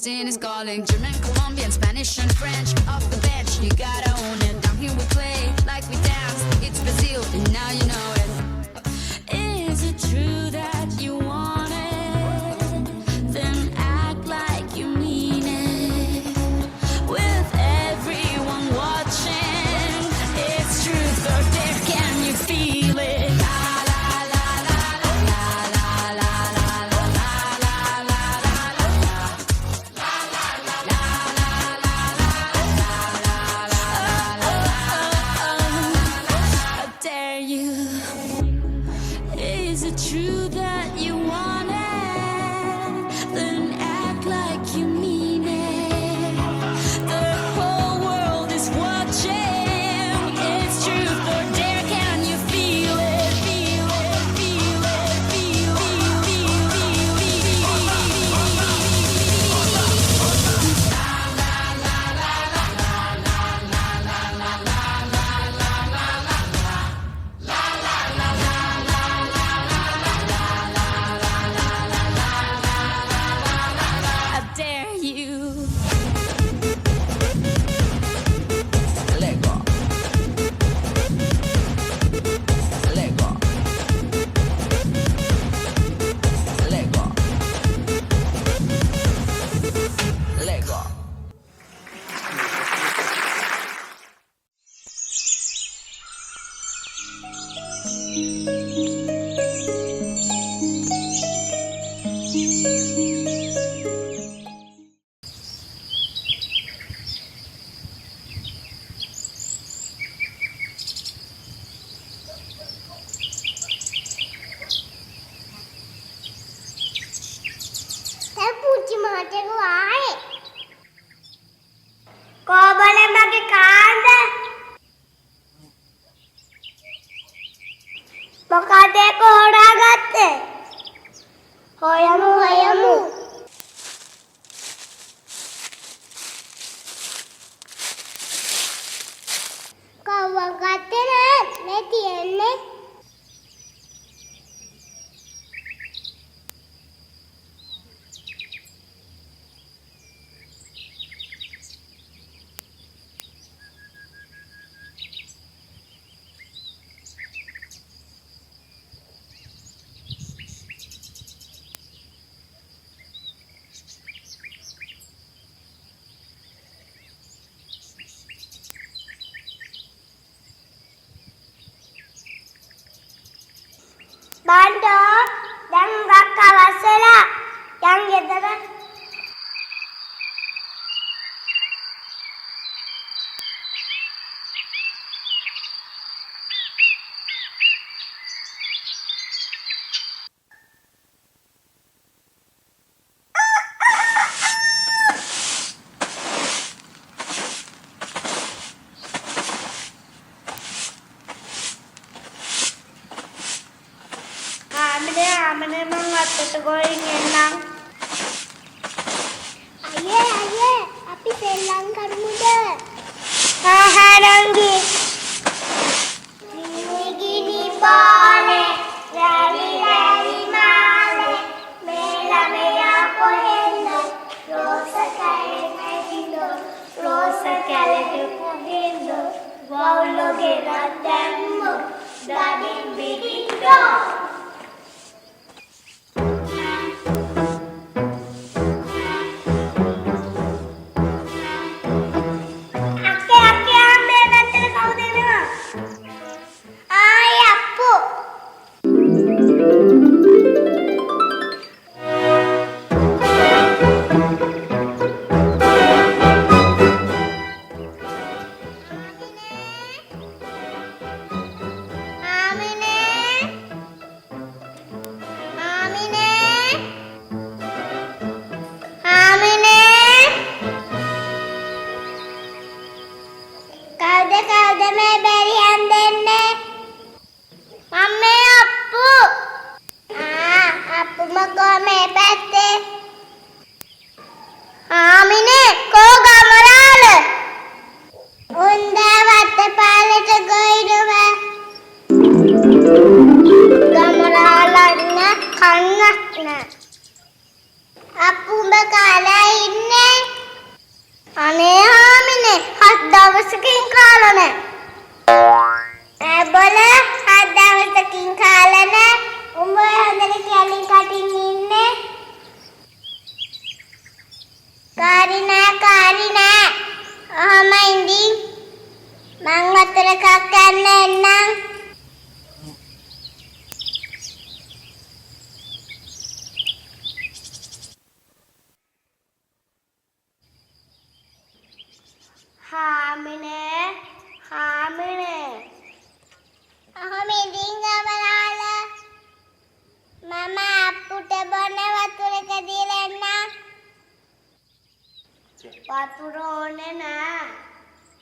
Latin is calling, German, Colombian, Spanish and French. Off the bench, you gotta own it. Down here we play like we dance. It's Brazil, and now you know it. Is it true that you want it? Then act like you mean it. With everyone watching, it's truth or dare. Can you feel it? True that you want it, then act like you mean it. The whole world is watching. It's truth or dare. Can you feel it? Feel it? Feel it? Feel මොකද ඒක හොරාගත්තේ? හොයමු. කවුරුන් ගත්තේ නැහැ. මේ තියෙන්නේ. Bandar, dan rakawasela yang ගෙදර ආමනේ මං අතට ගොයින් එන්නම්. අයියේ අපි සෙල්ලම් කරමුද? නංගි. ගිනි බාලේ රැලි මාලේ මේලා මෙයා කොහෙන්ද? රෝස කැලේට කොහෙන්ද? වවුලගේ රත් දැම්මෝ දඩින් බිරින්දෝ. අප්පුඹ කාලා ඉන්නේ. අනේ හාමිනේ 7 දවසකින් කාලා නැහැ. බොල 7 දවසකින් කාලා නැහැ. උඹ හොඳට කැලින් කටින් ඉන්නේ. කාරි නෑ. අහම ඉඳින්. මං වතුර එකක් ගන්න එන්නම්. හාමිනේ. අහම ඉඳින් ගමනාල. මම අප්පුට බොන වතුර එක දීලා එන්නම්. වතුර ඕනේ නෑ.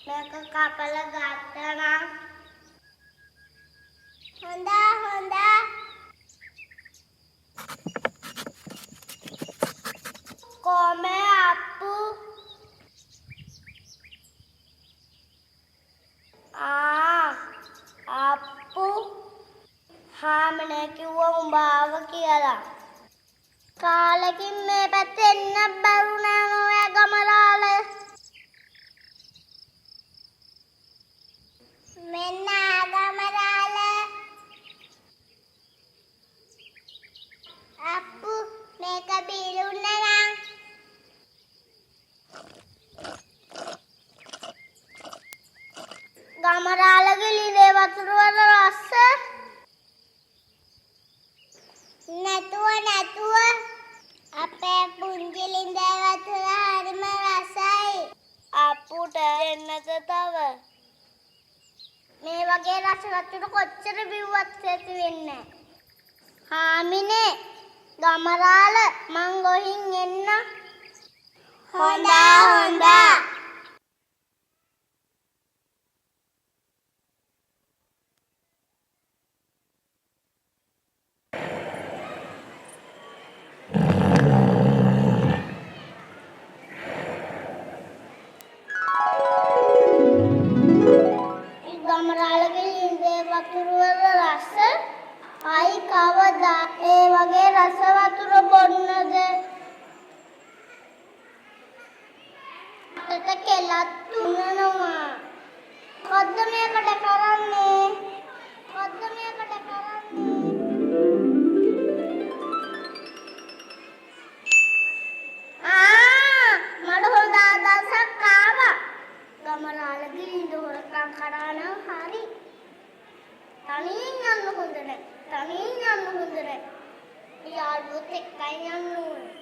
මේක කපලා ගත්තා නම්. හොඳා. කොමේ අප්පු. අප්පු. හාමිනේ කිව්වා උඹ ආව කියලා. කාලෙකින් මේ පැත්තේ එන්න බැරුණා නෝ ගමරාල. මෙන්න ගමරාල. අප්පු මේක බීරුන්න නම්. ගමරාලගේ ලිලේ වතුර වල රස නැතුව අපේ පුංචි ලින්දේ වතුර හරිම රසයි. අප්පුට එන්නද තව? මේ වගේ රස වතුර කොච්චර බිව්වත් ඇති වෙන්නේ නැහැ. හාමිනේ ගමරාල මං ගොහින් එන්න. හොඳා. ගමරාලගේ ලින්දේ වතුර වල රස ආයි කවදා ඒ වගේ රස වතුර බොන්නද? අතට කෙලත් තුනනවා. මොකද්ද මේකට කරන්නේ? මට හොඳ අදහසක් ආවා. ගමරාලගේ ලින්ද හොරකම් කරා නම් හරි. තනියෙන් යන්න හොඳ නැහැ. යාළුවොත් එක්කයි යන්න ඕනේ.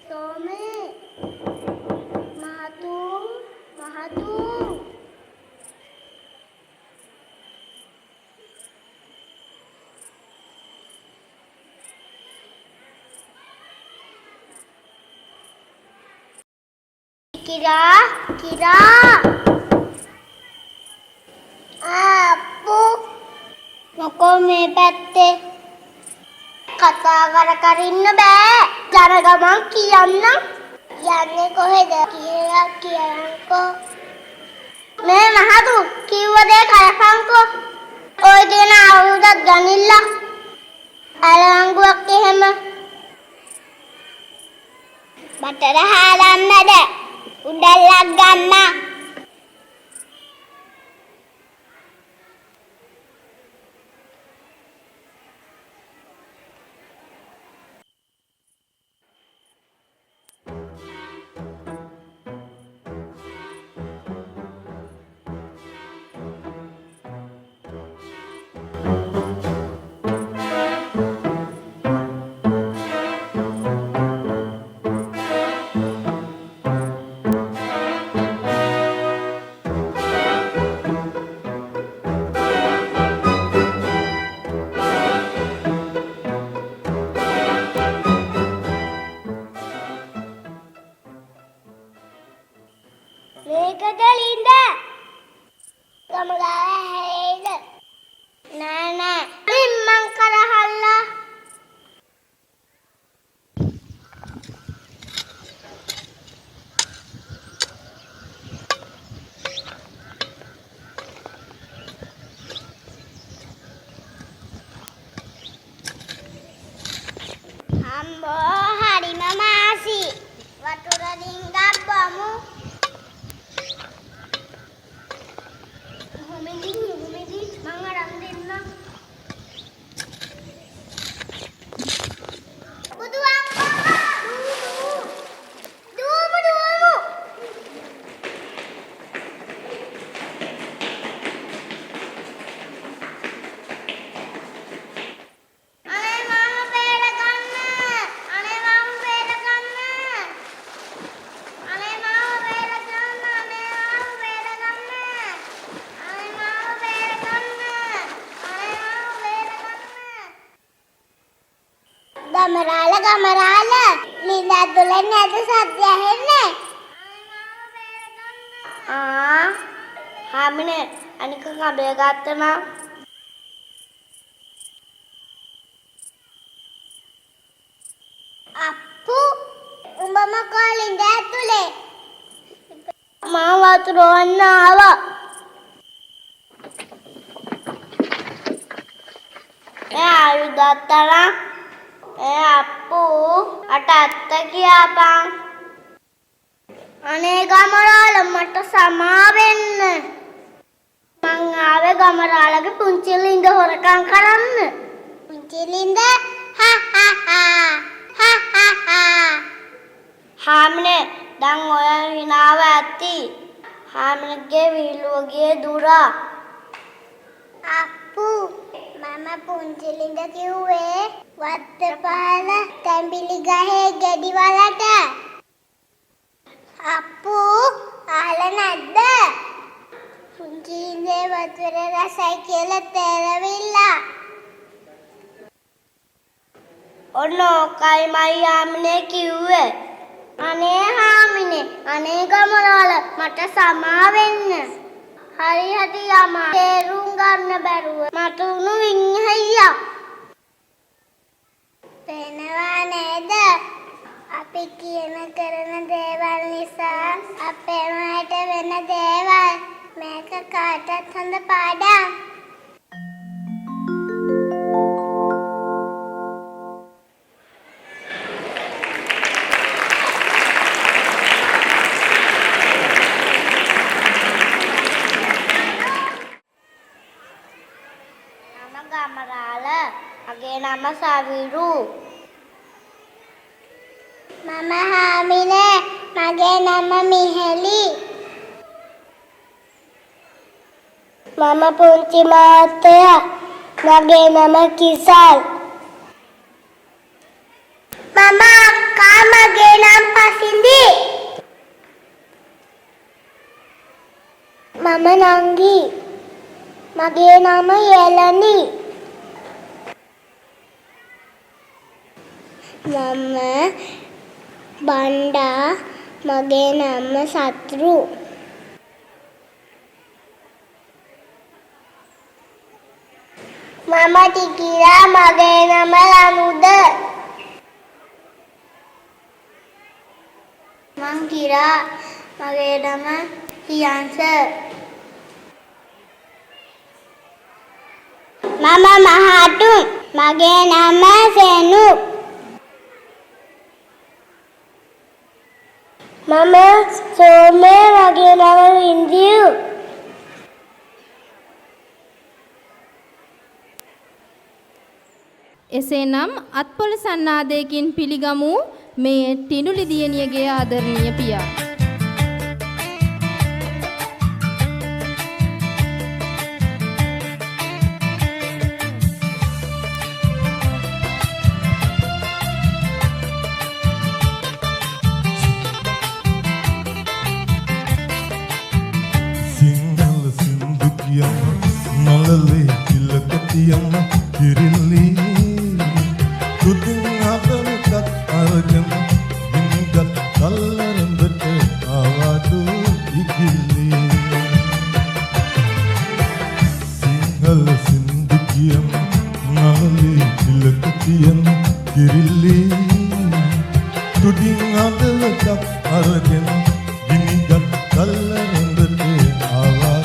සෝමේ මහතුම් කිරා අප්පු මොකෝ මේ පැත්තේ කතා කර ඉන්න බෑ. ජන ගමන් කියන්න. යන්නේ කොහෙද කියලා කියන්නකෝ. මේ මහතු කිව්ව දේ කරපන්කෝ. ඔය කියන අවුරුද්දක් ගනිල්ල. අලංගුවක් එහෙම. බටර හාලන්නද? උඩල්ලක් ගන්න. මේකද ලින්ද? ගමලා හැයිද? නෑ. මං කරහල්ලා. ගමරාල ලිඳා දුලන්නේ නැද සද්ද ඇහෙන්නේ හාමිනේ අනික කබේ ගත්තනම් අප්පු උඹ මොකෝ ලිඳ ඇතුලේ මා වතුර වන්න ආවා ආයුධත්තලා අප්පු අට කියාපන් අනේ ගමරාල මට සමා වෙන්න මං ආවේ ගමරාලගේ පුංචි ලින්ද හොරකම් කරන්න පුංචි ලින්ද හාමිනේ දැන් ඔය හිනාව ඇති හාමිනේගේ විහිළුවගේ දුරා අප්පු මම පුංචි ලින්ද කිව්වේ වත්තර පහල තැඹිලි ගහේ ගෙඩි වලට අප්පු අහලා නැද්ද පුංචි ලින්දේ වතුර රසයි කියලා තේරෙවිලා ඔන්න ඔකයි මයි හාමිනේ කිව්වේ අනේ හාමිනේ අනේ ගමරාල මට සමා වෙන්න හරි හරි යමා තේරුම් ගන්න බැරුව මට උණු විඤ්ඤායියා පේනවා නේද අපි කියන කරන දේවල් නිසා අපේ මහට වෙන දේවල් මේක කාටත් හොඳ පාඩම් මගේ නම සවිරු මම හාමිනේ මගේ නම මිහෙලි මම පුංචි මාත්තයා මගේ නම කිසල් මම අක්කා මගේ නම පසින්දි මම නංගි මගේ නම යලනි මම බණ්ඩා මගේ නම සත්රු මම ටිකිරා මගේ නම ලනුද මං කිරා මගේ නම හියන්ස මම මහතුන් මගේ නම සෙනු මම සෝමේ මගේ නම ඉන්දියු එසේනම් අත්පොළ සන්නාදයකින් පිළිගමු මේ ටිනුලි දියණියගේ ආදරණීය පියා Nalale kilakatiyam kirilli tudin agarkat argan dingat kallarandut avadu igilli singal sindukiyam nalale kilakatiyam kirilli tudin agarkat argan dingat kallarandut avadu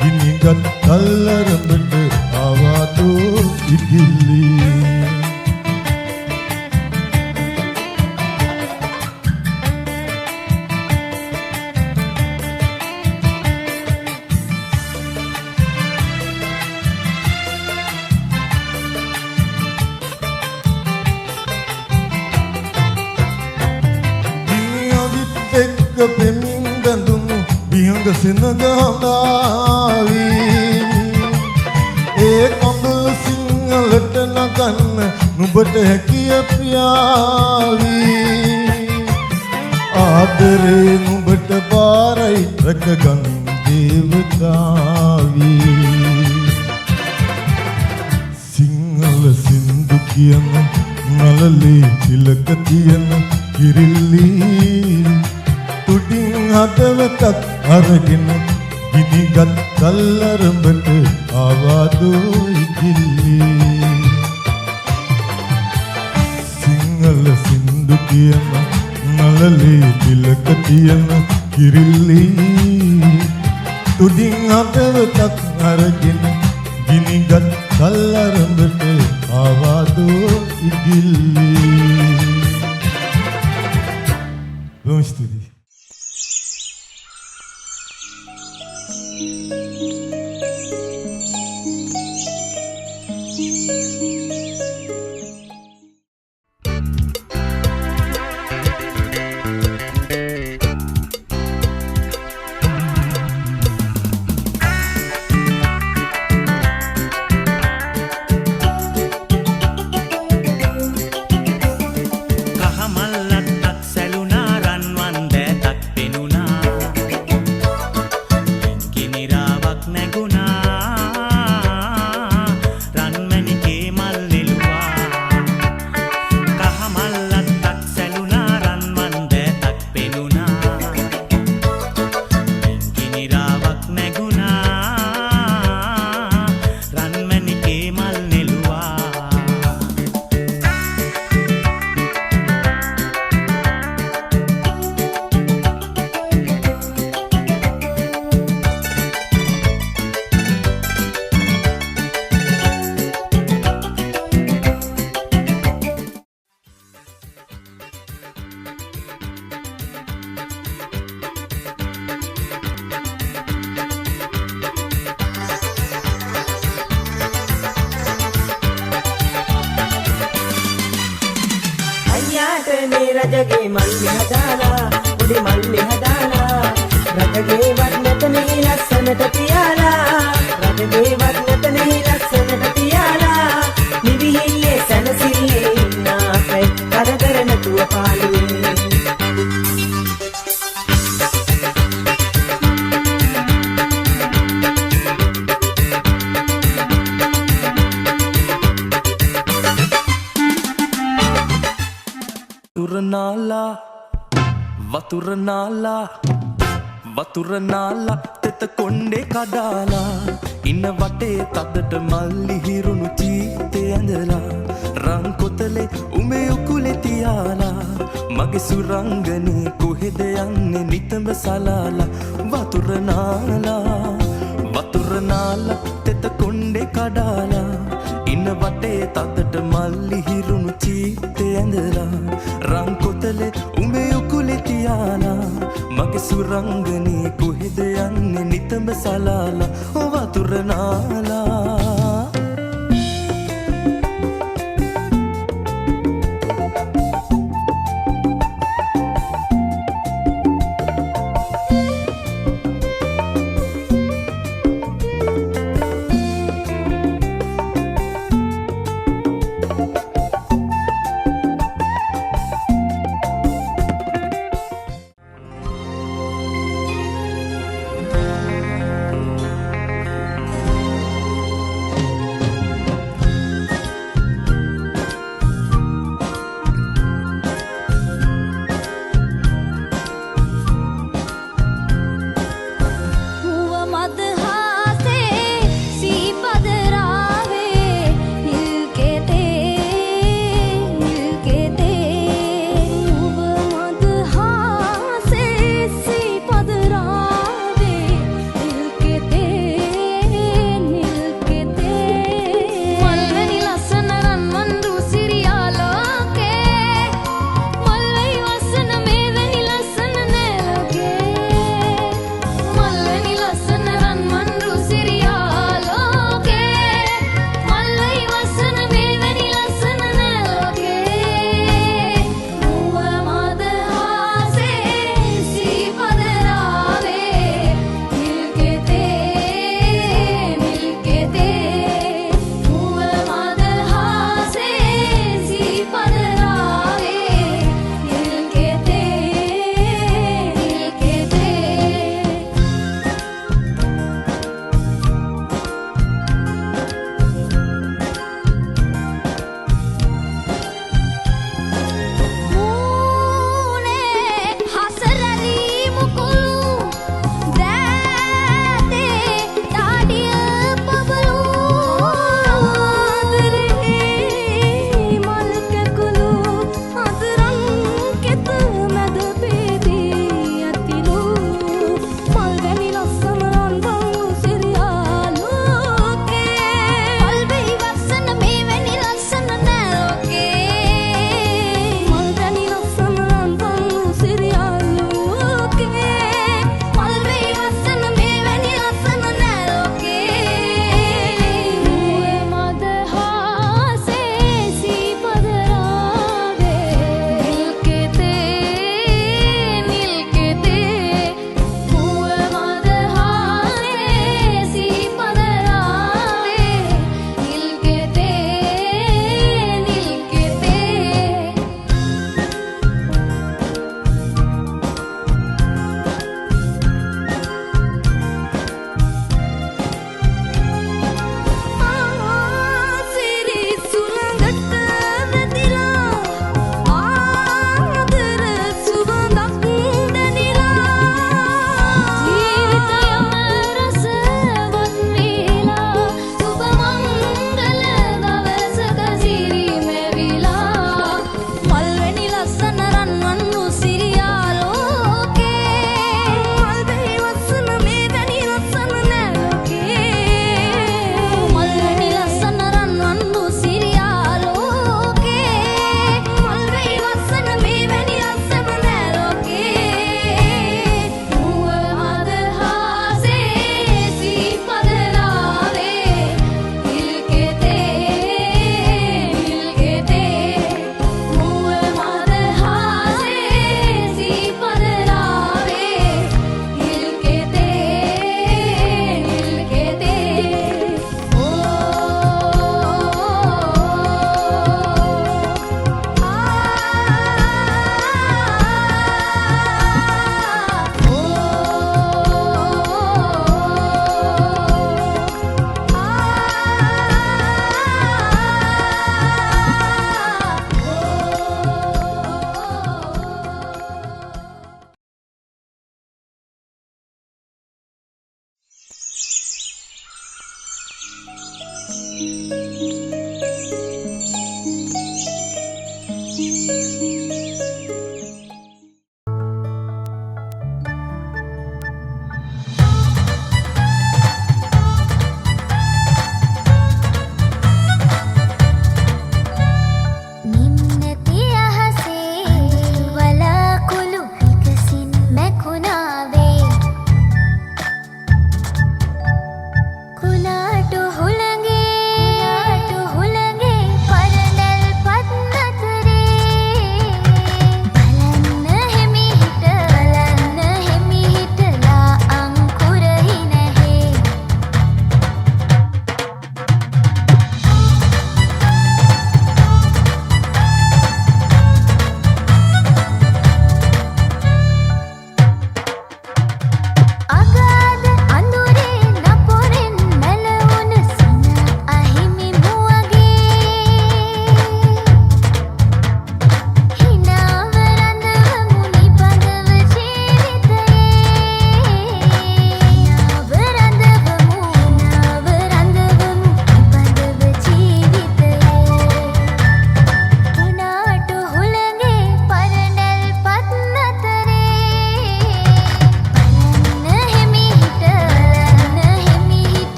ගිනිගත් කල්ලරඹට ආවාදෝ ඉගිල්ලි පෙමින් බඳුණු බිහඟ සෙනගහනාවි ඒ කඳුළු සිංහලට නගන්න නුඹට හැකිය ප්‍රියාවි ආදරේ නුඹට බාරයි රැකගන්න දේවතාවි සිංහල සින්දු කියන නළලේ තිලක තියෙන කිරිල්ලි තුඩින් හදවතක් අරගෙන ගිනිගත් කල්ලරඹට ආවාදෝ ඉගිල්ලි සිංහල සින්දු කියන නළලේ තිලක තියෙන කිරිල්ලි තුඩින් හදවතක් අරගෙන ගිනිගත් කල්ලරඹට ආවාදෝ ඉගිල්ලි බොහොම ස්තුතියි රජගේ මල්ලි හදාලා උඩි මල්ලි හදාලා රජගේ වන්නත නෙහි ලස්සනට තියාලා රජගේ වන්නත නෙහි ලස්සනට තියාලා නිවිහිල්ලේ සනසිල්ලේ ඉන්නාපයි කරදර නැතුව පාළුවේ වතුර නාලා තෙත කොණ්ඩේ කඩාලා ඉන්න වටේ තදට මල්ලි හිරුණු චීතේ ඇඳලා රන් කොතලේ උමේ උකුලේ තියාලා මගේ සුරංගනේ කොහෙද යන්නේ නිතඹ සලාලා වතුර නාලා තෙත කොණ්ඩේ කඩාලා ඉන්න වටේ තදට මල්ලි හිරුණු චීතේ ඇඳලා රන් කොතලේ උමේ උකුලේ තියාලා මගේ සුරංගනේ කොහෙද යන්නේ නිතඹ සලාලා වතුර නාලා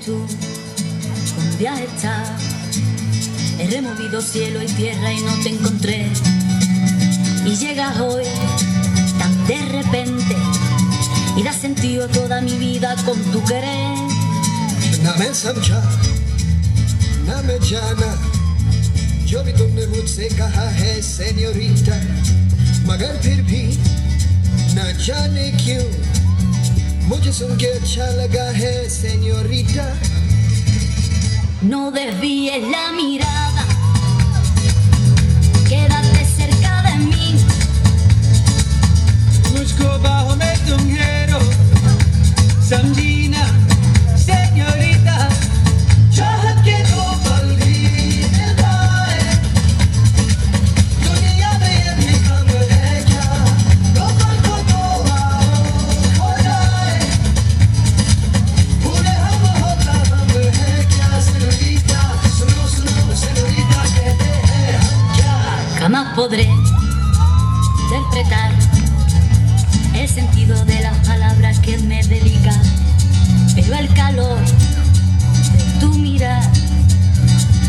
tú, ¿dónde has estado? He removido cielo y tierra y no te encontré. Y llegas hoy tan de repente y das sentido a toda mi vida con tu querer. ना मैं समझा ना मैं जाना जो भी तुमने मुझसे कहा है सेन्योरिटा, मगर फिर भी न जाने क्यों मुझे सुन के अच्छा लगा है senorita. No desvíes la mirada, quédate cerca de mí. मुझको बाहों में तुम घेरो, समझी ना सेन्योरिटा. चाहत के दो पल भी निभाए, दुनिया में ये कम है क्या, दो पल को दो हो जाए, भूले हम होता हम है क्या सेन्योरिटा. सुनो सुनो सेन्योरिटा कहते हैं हम क्या. Jamás podré interpretar el sentido de las palabras que me dedican, pero el calor de tu mirar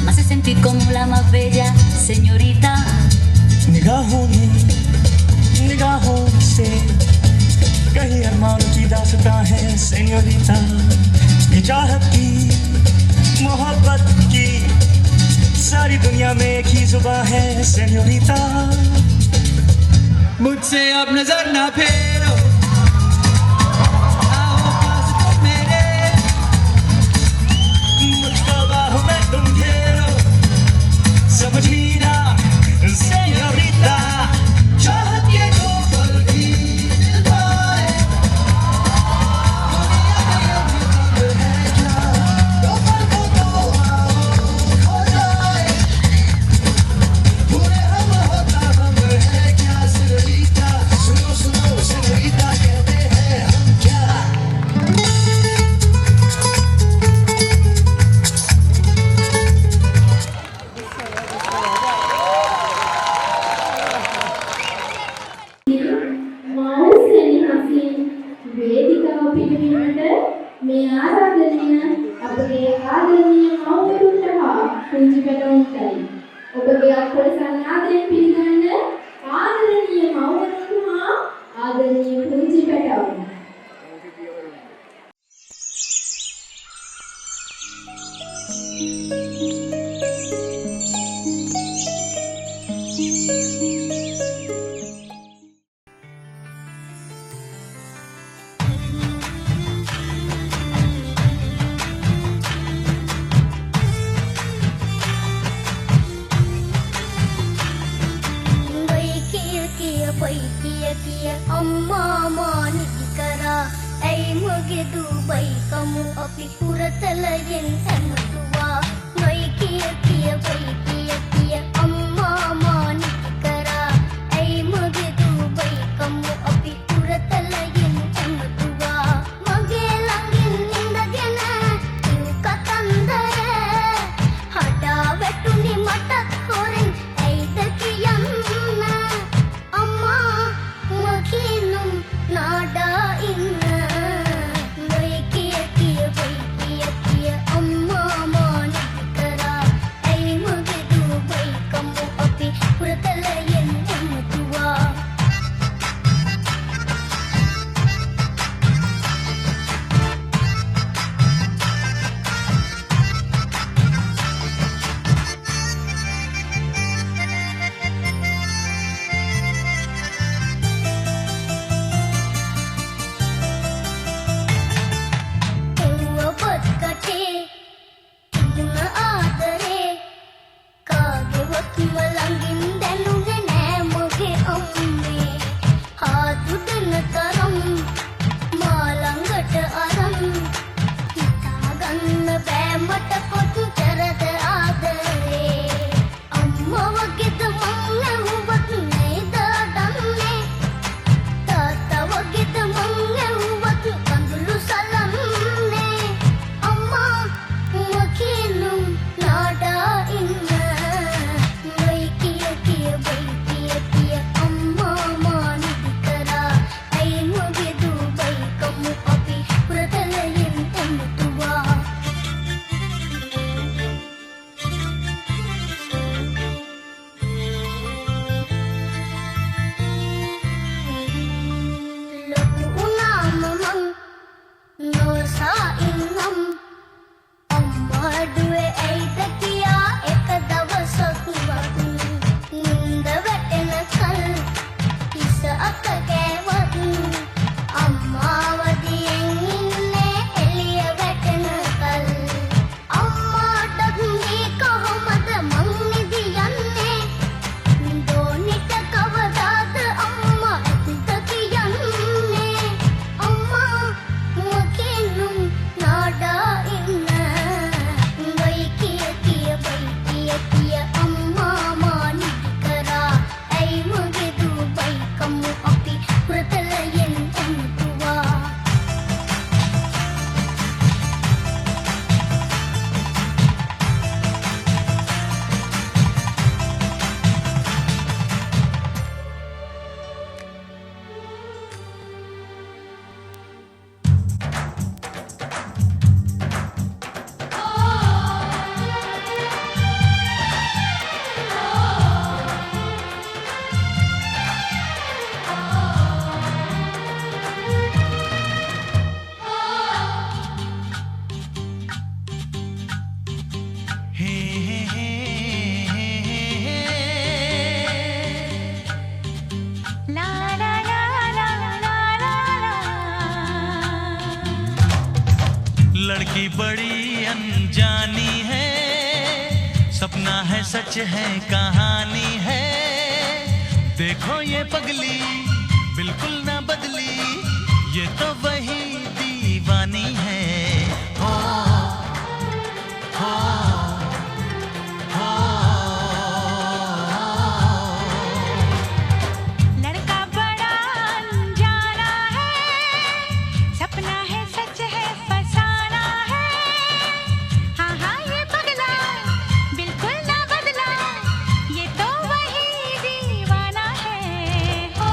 me hace sentir como la más bella señorita. निगाहों से कहीं अरमान की दास्तां है सेन्योरिटा. ये चाहत की मोहब्बत की सारी दुनिया में एक ही जुबान है सेन्योरिटा. मुझसे अब नजर ना फेरो, आओ पास तुम मेरे, मुझको बाहों में तुम घेरो, समझी ना सेन्योरिटा. चाहत के दो पल भी निभाए, दुनिया में ये भी कम है क्या, दो पल को दो हो जाए, भूले हम होता हम है क्या सेन्योरिटा. सुनो सुनो सेन्योरिटा कहते हैं हम क्या. වේදිකාව පිළිබිඹට මේ ආරාධනය අපගේ ආදරණීය මව්වරුන්ට හා කුංචි පැටවුන්ටයි. ඔබගේ අපර සන්නාදයෙන් පිළිගන්න ආදරණීය මව්වරුන් හා ආදරණීය කුංචි පැටවුන්. अम्मा मानी करा ऐ मुगे दुबई कमु अपि कुरतलयन एमतुवा नई किया बई अम्मा मानी करा ऐ मुगे दुबई कमु अपि कुरतलयन एमतुवा मगे लंगिन इंदගෙන तू कतंदर हटा वेटुनी मटक होरेन ऐද කියන්න अम्मा मखिनुम नाडा इन्न नई किया अम्मा की बड़ी अनजानी है, सपना है सच है कहानी है। देखो ये पगली बिल्कुल ना बदली, ये तो वही दीवानी है। हो हो हो लड़का बड़ा अनजाना है, सपना है सच है फसाना है। हाँ हाँ ये पगला बिल्कुल ना बदला, ये तो वही दीवाना है। हो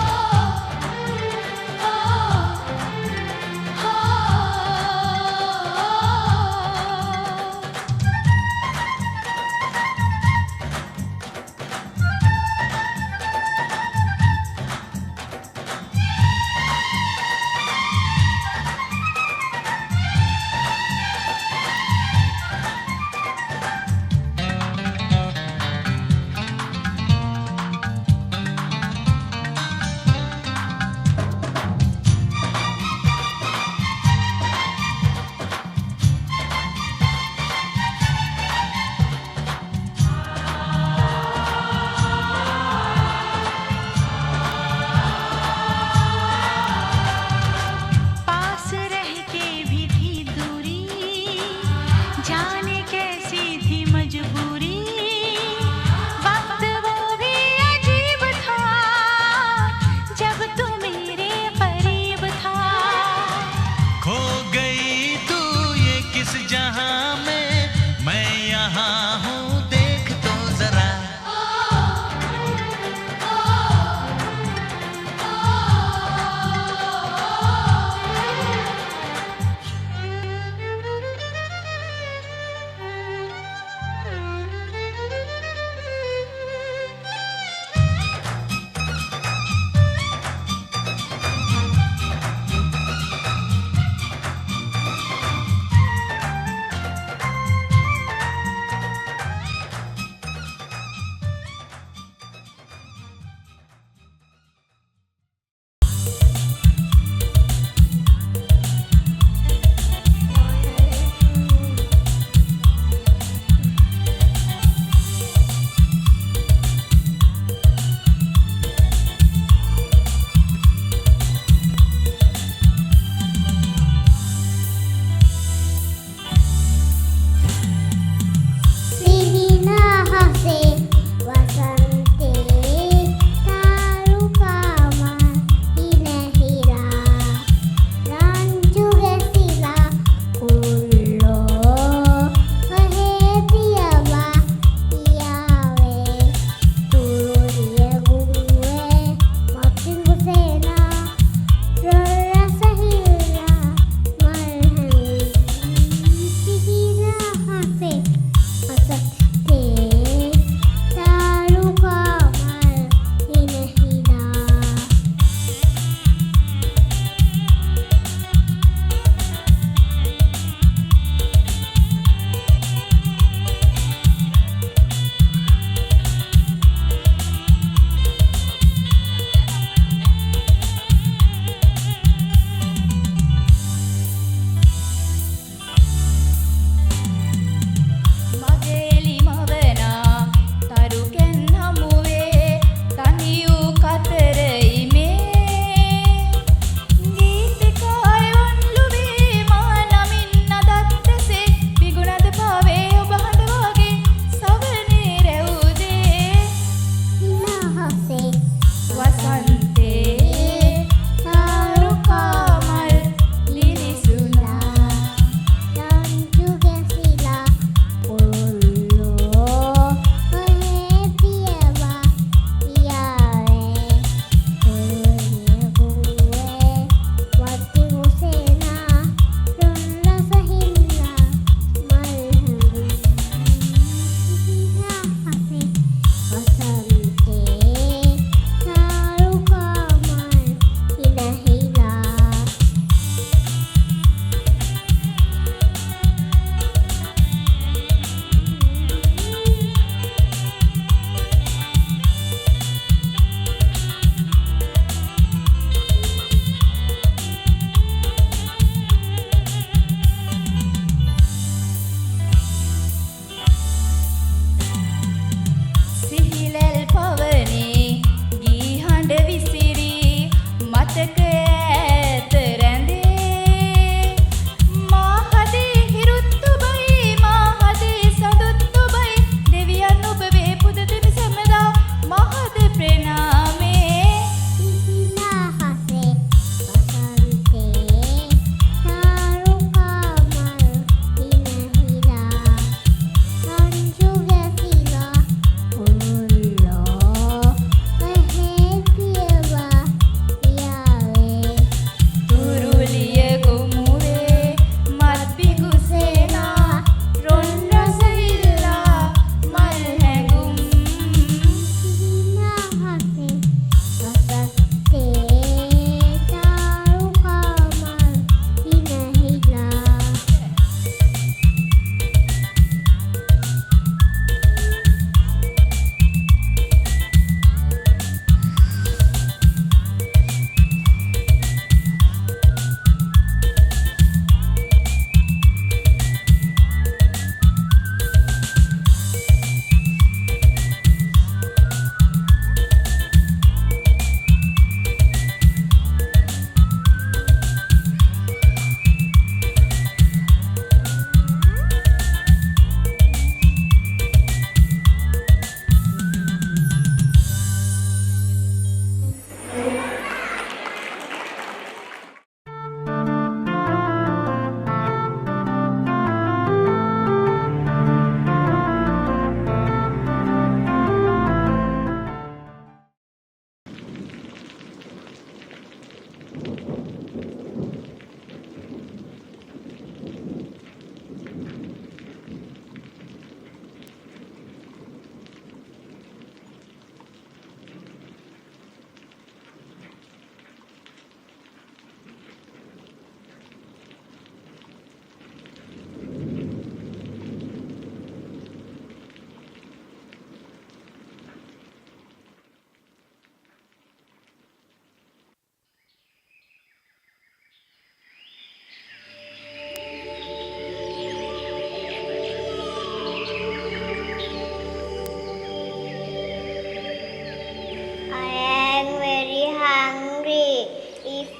हो हो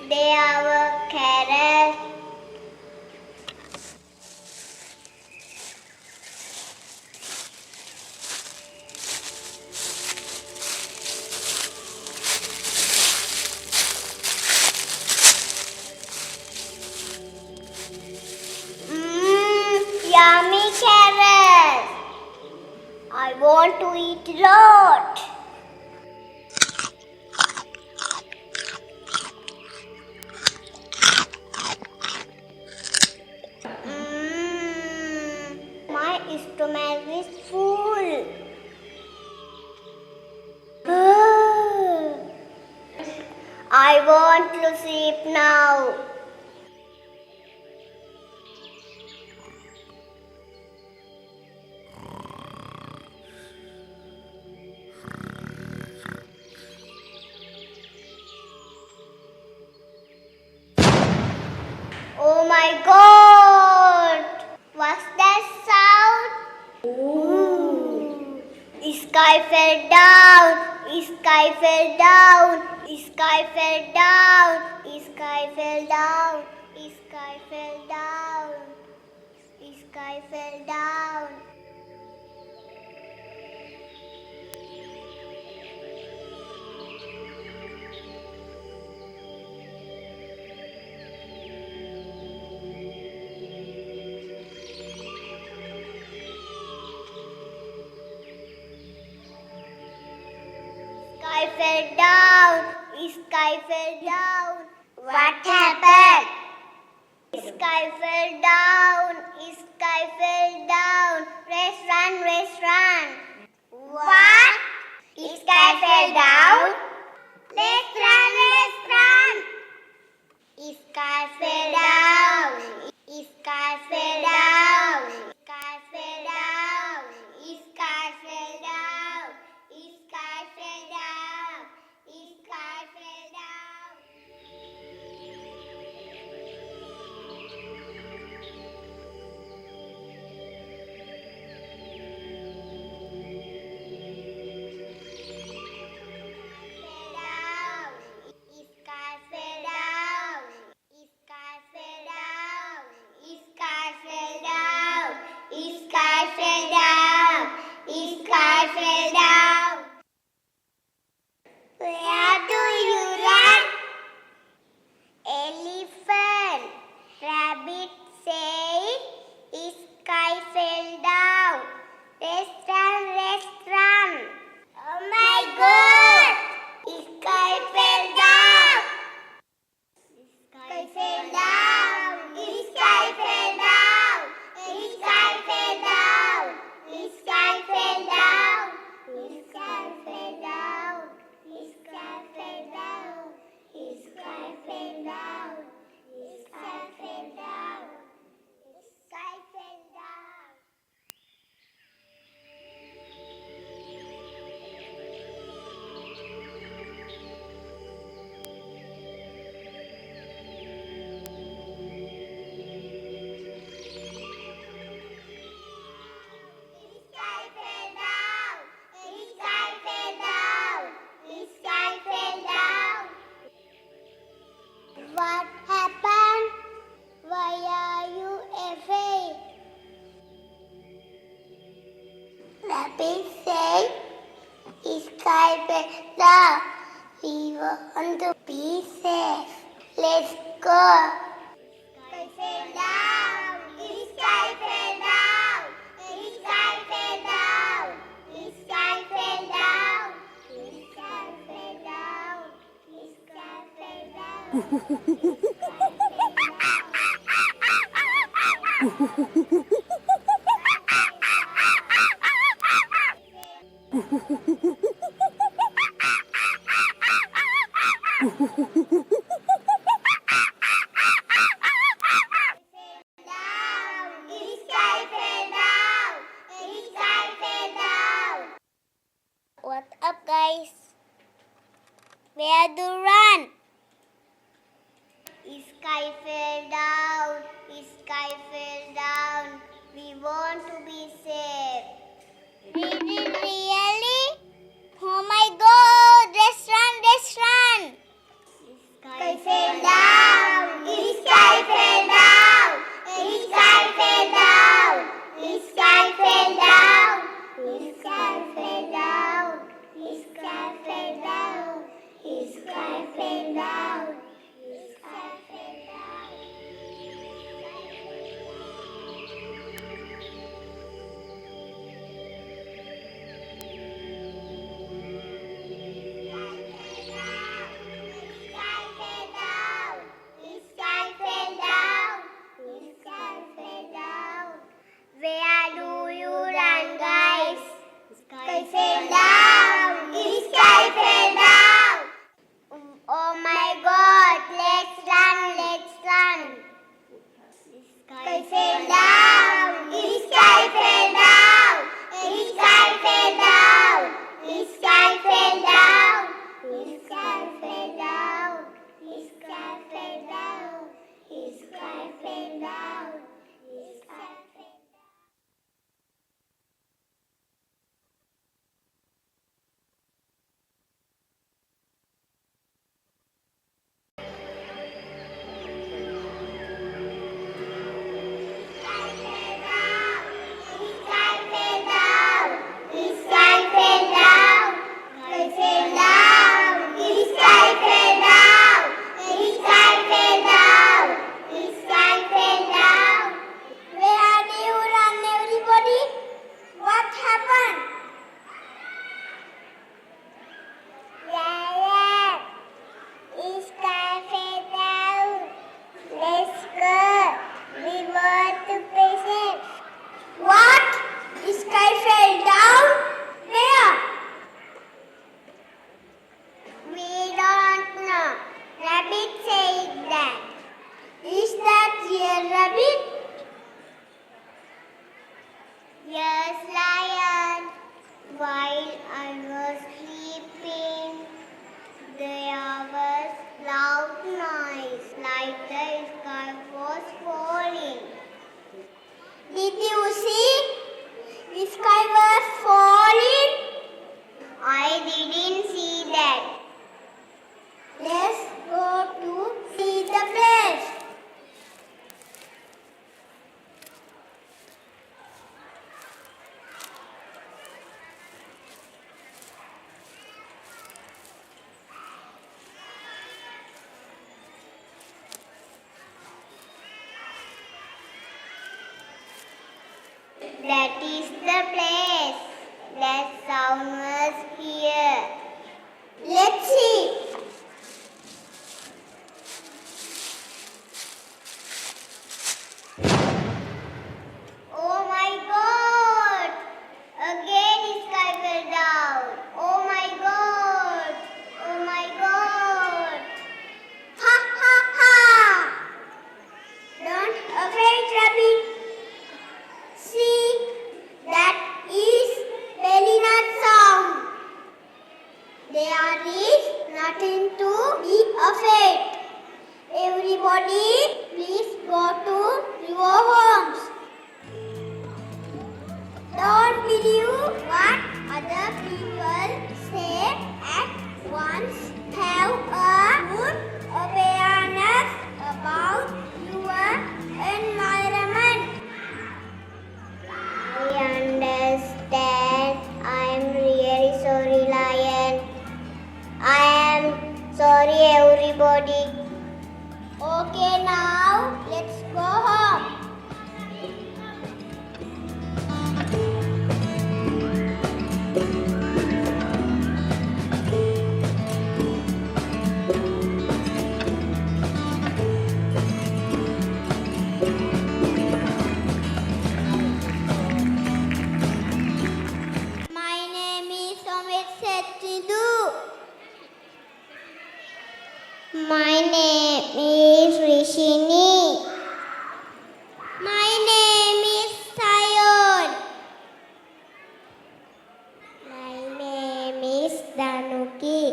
They are carrots. Yummy carrots. I want to eat lot. My stomach is full. I want to sleep now. Oh my God! What's that sound? Ooh. Sky fell down. Sky fell down. Sky fell down. Sky fell down. Sky fell down. Sky fell down. Sky fell down. Sky fell down. What happened? Sky fell down. Sky fell down. Restaurant, restaurant. What? Sky fell down. Restaurant, restaurant. Sky fell down. Sky fell down. Sky fell down. Sky fell down. Sky fell down. Sky fell down. Sky fell down. Sky fell down. Sky fell down. Sky fell down. Sky fell down. Where do you run? Elephant. Rabbit said, sky fell down. Restaurant, restaurant. Oh my God! Sky fell down. Sky fell down. Sky fell down. Sky fell down. Sky fell down. Sky fell down. Sky fell down. Sky fell down. Sky fell down. Sky fell down. Sky fell down. Sky fell down. Sky fell down. What happened? Why are you afraid? Rabbit said, sky fell down. We want to be safe. Let's go. Sky fell down. Sky fell down. Sky fell down. Sky fell down. Sky fell down. Sky fell What's up, guys? Where do you run? Sky fell down. Sky fell down. We want to be safe. Really? Oh my God! Restaurant, restaurant. Sky fell down. the place. That sound was here. Let's see. Oh my God! Again the sky fell down. Oh my God! Oh my God! Ha ha ha! Don't afraid, rabbit. See, that is belly nut sound. There is nothing to be afraid. Everybody, please go to your homes. Don't believe what other people say at once. Have a good awareness about your environment. I understand. I am really sorry, Lion. I am sorry, everybody. Okay, now let's go home. My name is Somit Settindu. My name is Rishini. My name is Sayon. My name is Danuki.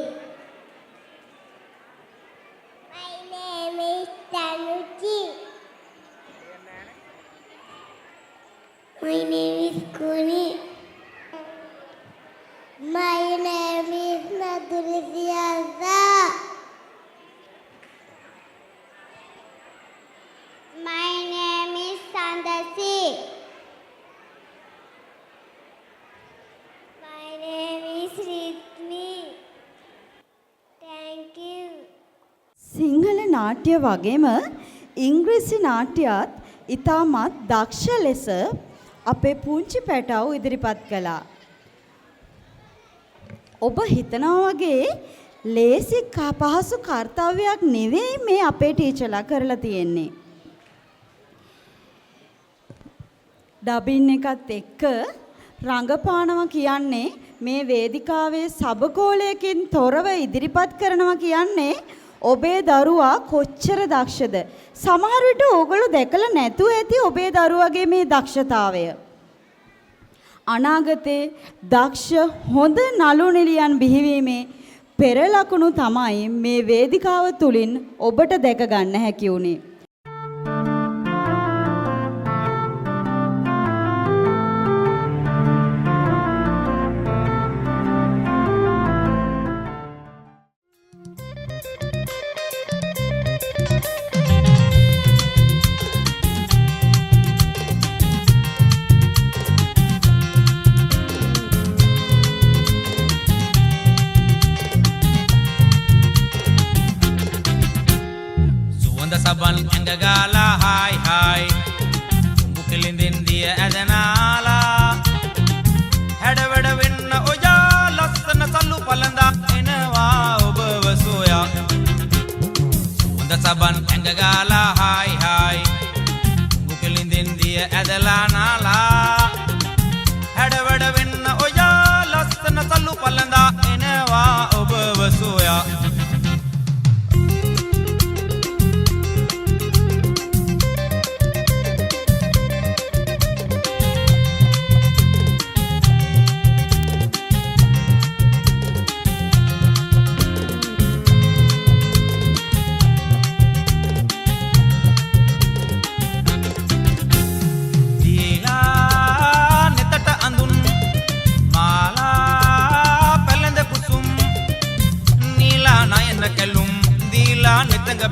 My name is Danuki. My name is Kuni. My name is Nadulisiasa. My name is Sandasi. My name is Ritmi. Thank you. Sinhala නාට්‍ය වගේම ඉංග්‍රීසි නාට්‍යත් ඉතාමත් දක්ෂ ලෙස අපේ පුංචි පැටව් ඉදිරිපත් කළා. ඔබ හිතනවා වගේ ලේසි පහසු කාර්යයක් නෙවෙයි මේ අපේ ටීචර්ලා කරලා තියෙන්නේ. ඩබින් එකත් එක්ක රංගපානවා කියන්නේ මේ වේදිකාවේ සබකෝලයකින් තොරව ඉදිරිපත් කරනවා කියන්නේ ඔබේ දරුවා කොච්චර දක්ෂද? සමහර විට ඕගොල්ලෝ දැකලා නැතුව ඇති ඔබේ දරුවගේ මේ දක්ෂතාවය. අනාගතේ දක්ෂ හොඳ නළු නිළියන් බිහිවීමේ පෙර ලකුණු තමයි මේ වේදිකාව තුලින් ඔබට දැක ගන්න හැකි වුණේ. Saban enggagala hai hai bukilindin dia adanala hadavada winna oja lassana sallu palanda enawa obawa soya unda saban enggagala hai hai bukilindin dia adalanala hadavada winna oja lassana sallu palanda enawa obawa soya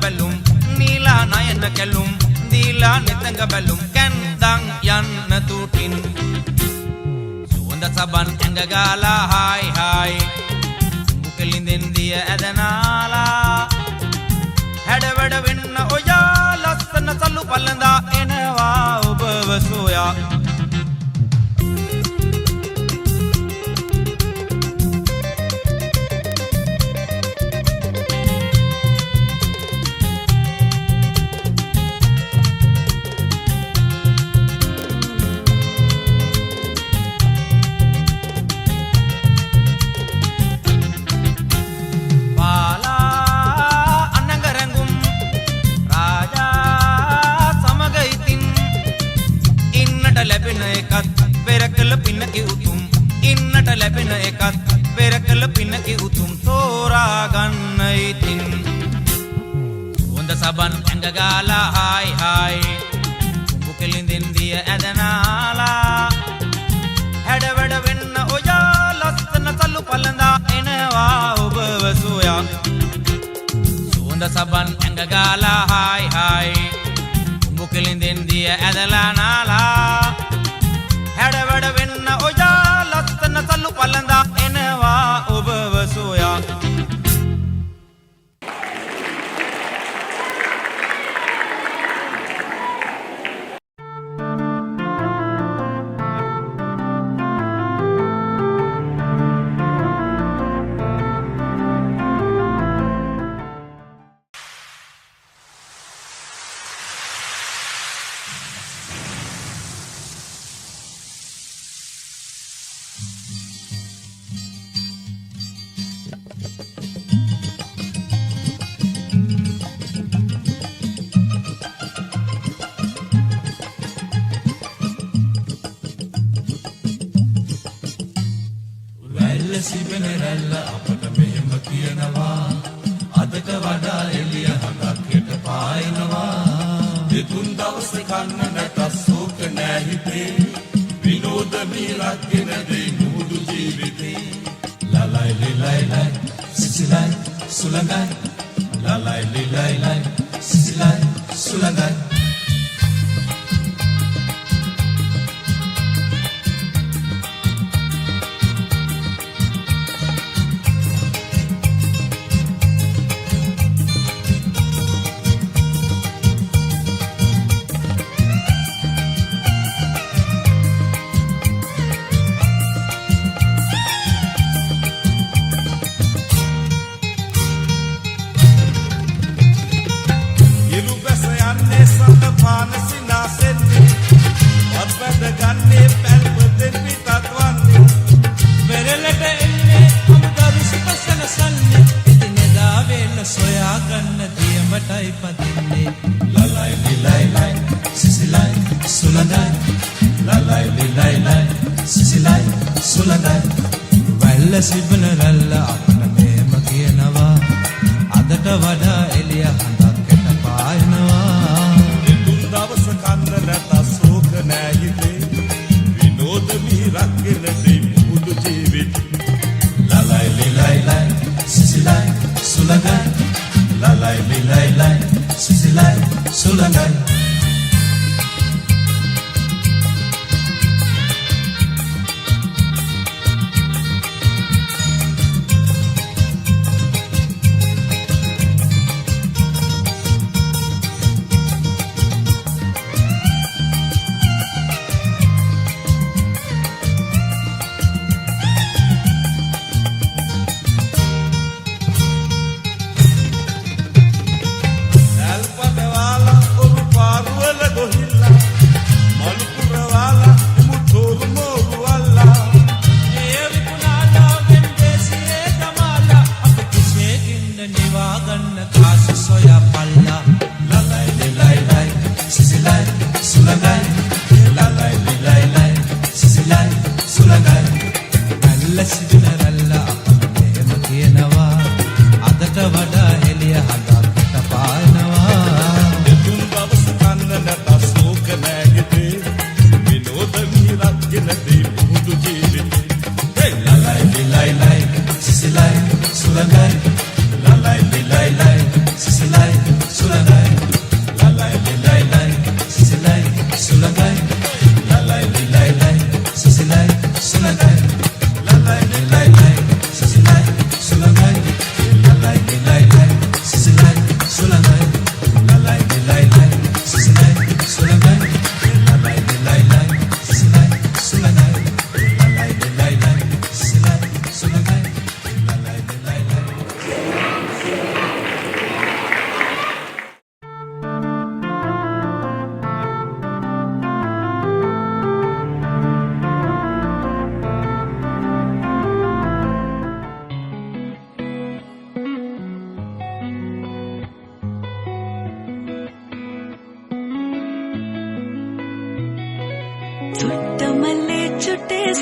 Belum nila nayana kelum dila nitanga belum kendang yan natutin suanda saban engagala hai hai bukilindin dia adanala hadavada winna oya lassana sallu palanda enawa obawa soya තැනකි උතුම් ඉන්නට ලැබෙන එකත් පෙර කළ පිනකි උතුම් තෝරා ගන්න ඉතින් හොඳ සබන් ඇඟ ගාලා හායි හායි බුකලින්දින් දිය ඇදනාලා හැඩ වැඩ වෙන්න ඔයා ලස්සන සලු පළඳා එනවා ඔබව සොයා හොඳ සබන් ඇඟ ගාලා හායි හායි බුකලින්දින් දිය ඇදලා නාලා හැඩ වැඩ වෙන්න ඔයා ලස්සන සලු පළඳා එනවා ඔබව සොයා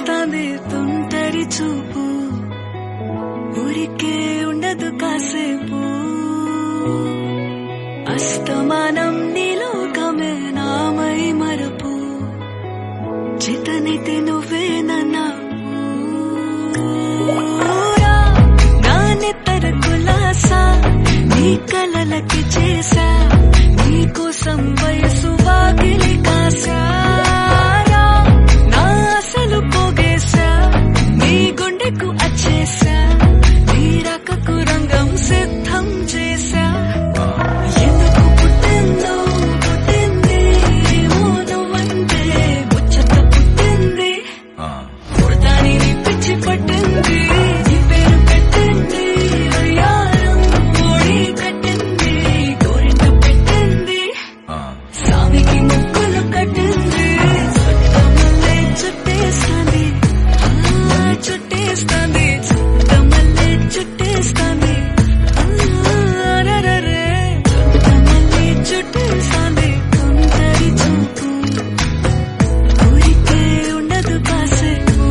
చుట్టేస్తాంది తుంటరి చూపు ఊరికే ఉండదు కాసేపు అస్తమానం నీలోకమే నామై మరపు చితనైతే నువ్వే నన్నా నానెత్తర కులాసా నీ కలలకి చేసా నీ కోసం వయసు వాకిలి కాసా నా అసలు పోగేసా నీ గుండెకు అచ్చేసా నీ రకకు రంగం సిద్ధం చేసా ఎందుకు పుట్టిందో పుట్టింది నువ్వంటే ముచ్చట పుట్టింది పుడతాని పిచ్చి పట్టింది నీ పేరు పెట్టింది అయ్యారం ఓడి కట్టింది గోరింట పెట్టింది స్వామికి ముక్కులు కట్టింది చుట్టమల్లే చుట్టేస్తాంది చుట్టేస్తాంది చుట్టమల్లే చుట్టేస్తాంది అరరరే చుట్టమల్లే చుట్టేస్తాంది తుంటరి చూపు ఊరికే ఉండదు కాసేపు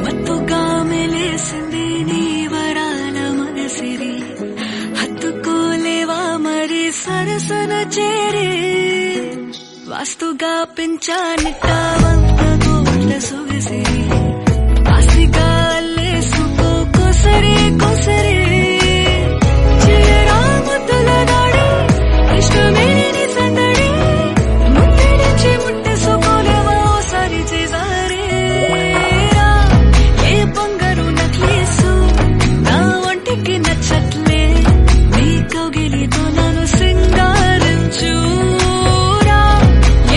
మత్తుగా మెలేసింది నీ వరాల మనసిరి హత్తుకోలేవా మరి సరసన చేరి వాస్తుగా పెంచానిట్ట 100 కోట్ల సొగసిరి ఆస్తిగా అల్లేసుకో కొసరి కొసరి చేయరా ముద్దుల దాడి ఇష్టమేని నీ సందడి ముట్టడించి ముట్టేసుకోలేవా ఓసారి చేసారి ఏ బంగారు నక్లీసు నా ఒంటికి నచ్చట్లే నీ కౌగిలితో నన్ను సింగారించు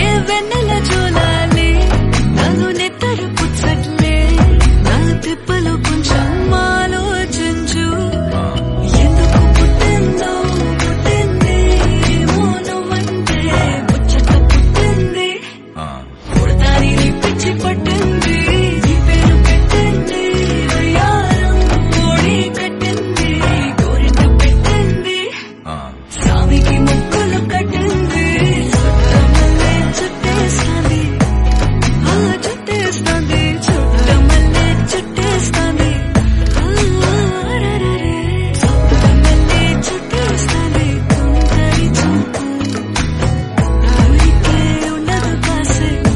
ఏ వెన్నెల జోలాలి నన్ను నెత్తరు పుచ్చట్లే నా తిప్పలు కొంచెం ఆలోచించు ఎందుకు పుట్టిందో పుట్టింది నువ్వంటే ముచ్చట పుట్టింది పుడతాని పిచ్చి పట్టింది నీ పేరు పెట్టింది అయ్యారం ఓడి కట్టింది గోరింట పెట్టింది స్వామికి ముక్కులు కట్టింది చుట్టమల్లే చుట్టేస్తాంది చుట్టేస్తాంది చుట్టమల్లే చుట్టేస్తాంది అరరరే చుట్టమల్లే చుట్టేస్తాంది తుంటరి చూపు ఊరికే ఉండదు కాసేపు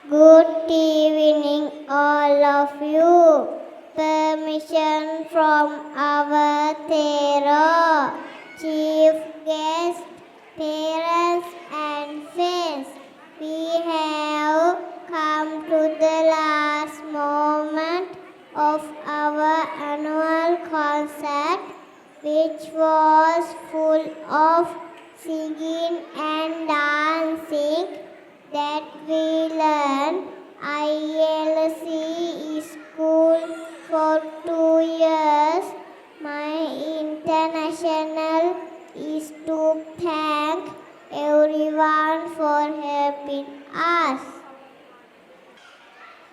Good evening, all of you. Permission from our Thero, chief guest, parents and friends. We have come to the last moment of our annual concert, which was full of singing and dancing that we learned. ILC is school for 2 years. My international is to thank everyone for helping us.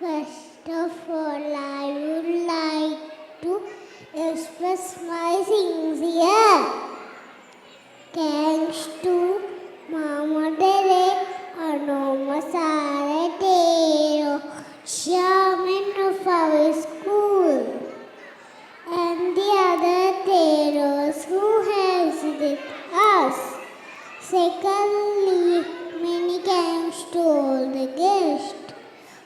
First of all, I would like to express my sincere thanks to Mama Dere, Anoma Sara Tero, chairman of our school, and the other Teros who have visited us. Secondly, many thanks to all the guests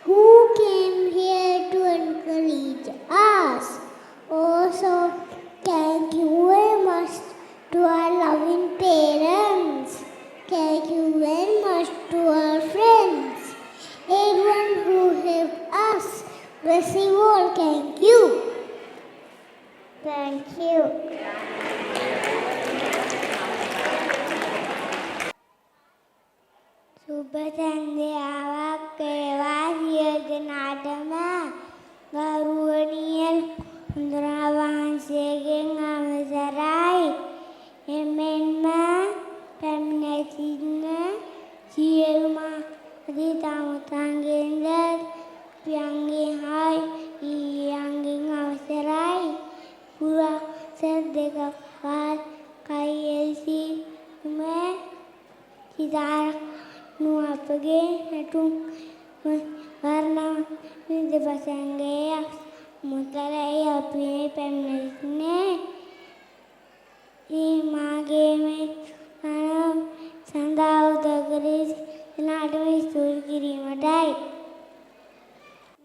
who came here to encourage us. you. සුබ සන්ධ්‍යාවක් වේවා සියලු දෙනාටම. ගෞරවනීය හඳුනා වහන්සේගෙන් අවසරයි. එමෙන්ම පැමිණ සිටින සියලුම අධිතාවතන්ගෙන්ද පියන්ගෙන් හායි ඊයන්ගෙන් අවසරයි. පුරා සත් දෙකක් පාත් කයිඑසි මේ සිතාර නුවපගේ නැටුම් වර්ණ විදපසංගේ මුතරයි අපි පැමිණෙන්නේ. ඒ මාගේ මේ සඳහා උදකරේ නාටම ස්තුති කිරීමටයි.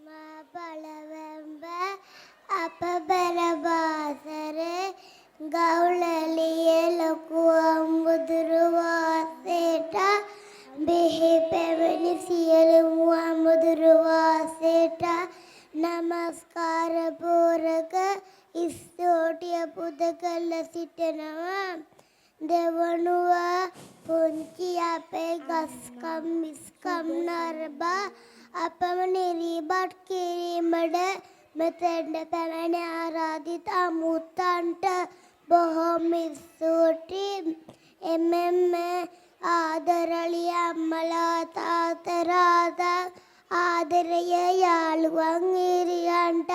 මා බලවැම්බ අප බරබාසරේ ගෞලලිය ලොකු අම්බුදුරු වාසයට බෙහෙ පැවැනි සියලු අම්බුදුරු වාසයට නමස්කාර පූරක ස්තුතිය පුද කළ සිටිනවා. දෙවනුව පුංචි අපේ ගස්කම් මිස්කම් නරබා අපම නිරීබත් කිරීමට මෙතෙන්ට පැමිණ ආරාධිත අමුත්තන්ට බොහොම ස්තුතියි. එමෙන්ම ආදරලිය අම්මලා තාත්තා ආදරය යාළුවන් හිරියන්ට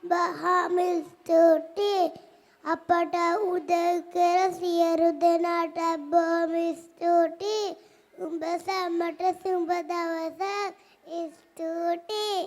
බොහොම ස්තුතියි. අපට උදව් කර සියලු දෙනාට බොහොම ස්තුතියි. උඹ සැමට සුබ දවසක්. ස්තුතියි.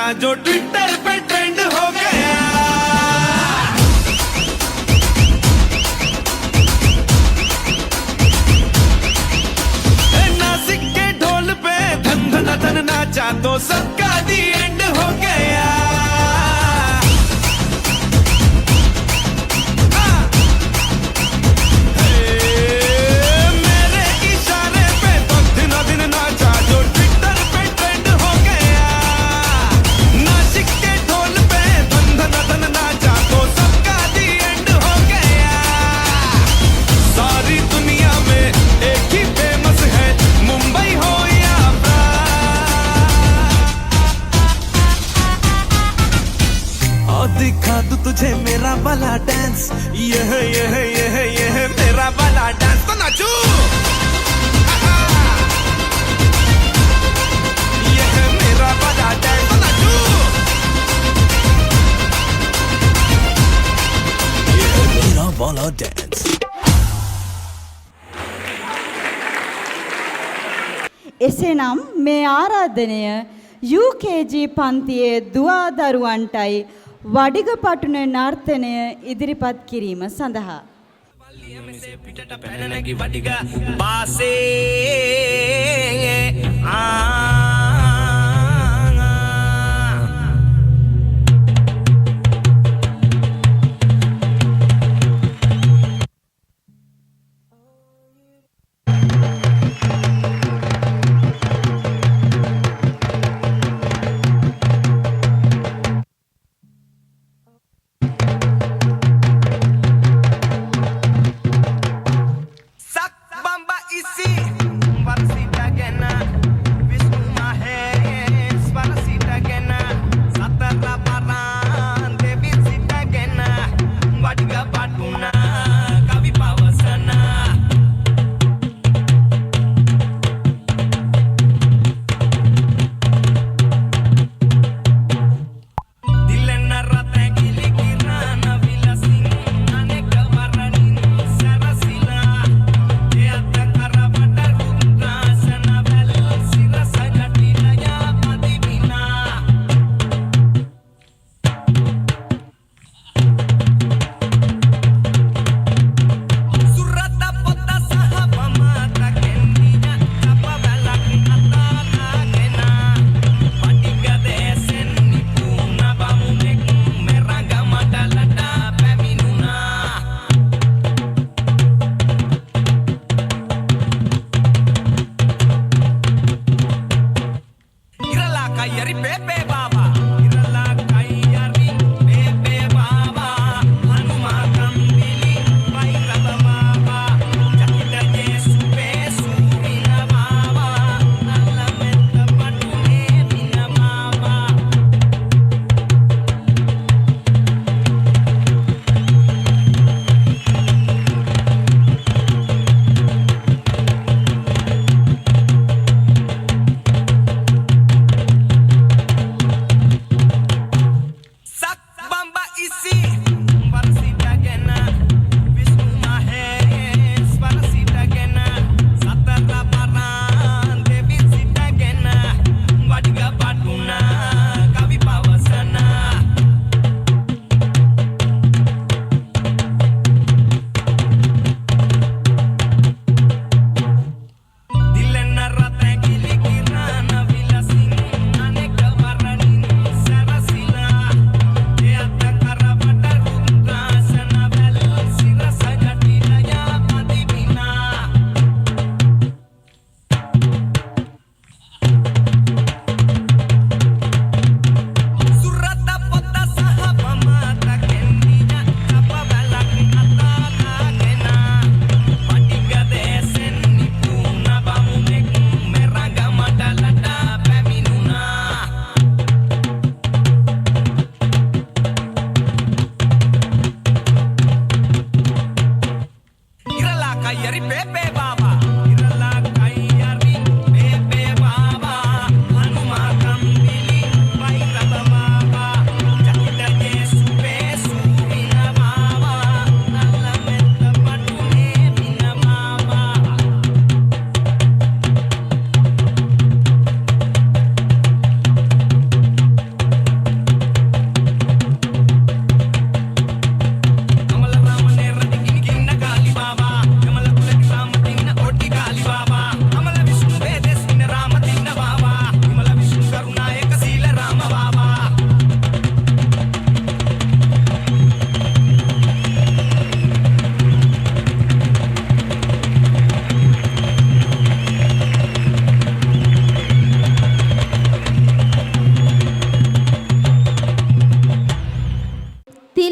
नाचा जो ट्विटर पे ट्रेंड हो गया। नासिक के ढोल पे धन धन धन नाचा तो सबका दी एंड हो गया। मेरे इशारे पे तो दिन दिन नाचा जो ट्विटर पे ट्रेंड हो गया। नासिक के ढोल पे धन धन धन नाचा तो सबका दी एंड हो गया। सारी दुनिया में एक ही फेमस है, मुंबई हो या और दिखा दूं तुझे मेरा वाला डांस। ये है मेरा वाला डांस तो नाचू। ये है मेरा वाला डांस तो नाचू। ये है मेरा वाला डांस। එසේනම් මේ ආරාධනය UKG පන්තියේ දුවා දරුවන්ටයි වඩිගපටුන නර්තනය ඉදිරිපත් කිරීම සඳහා Sak bamba isi Varsita gena Wisnu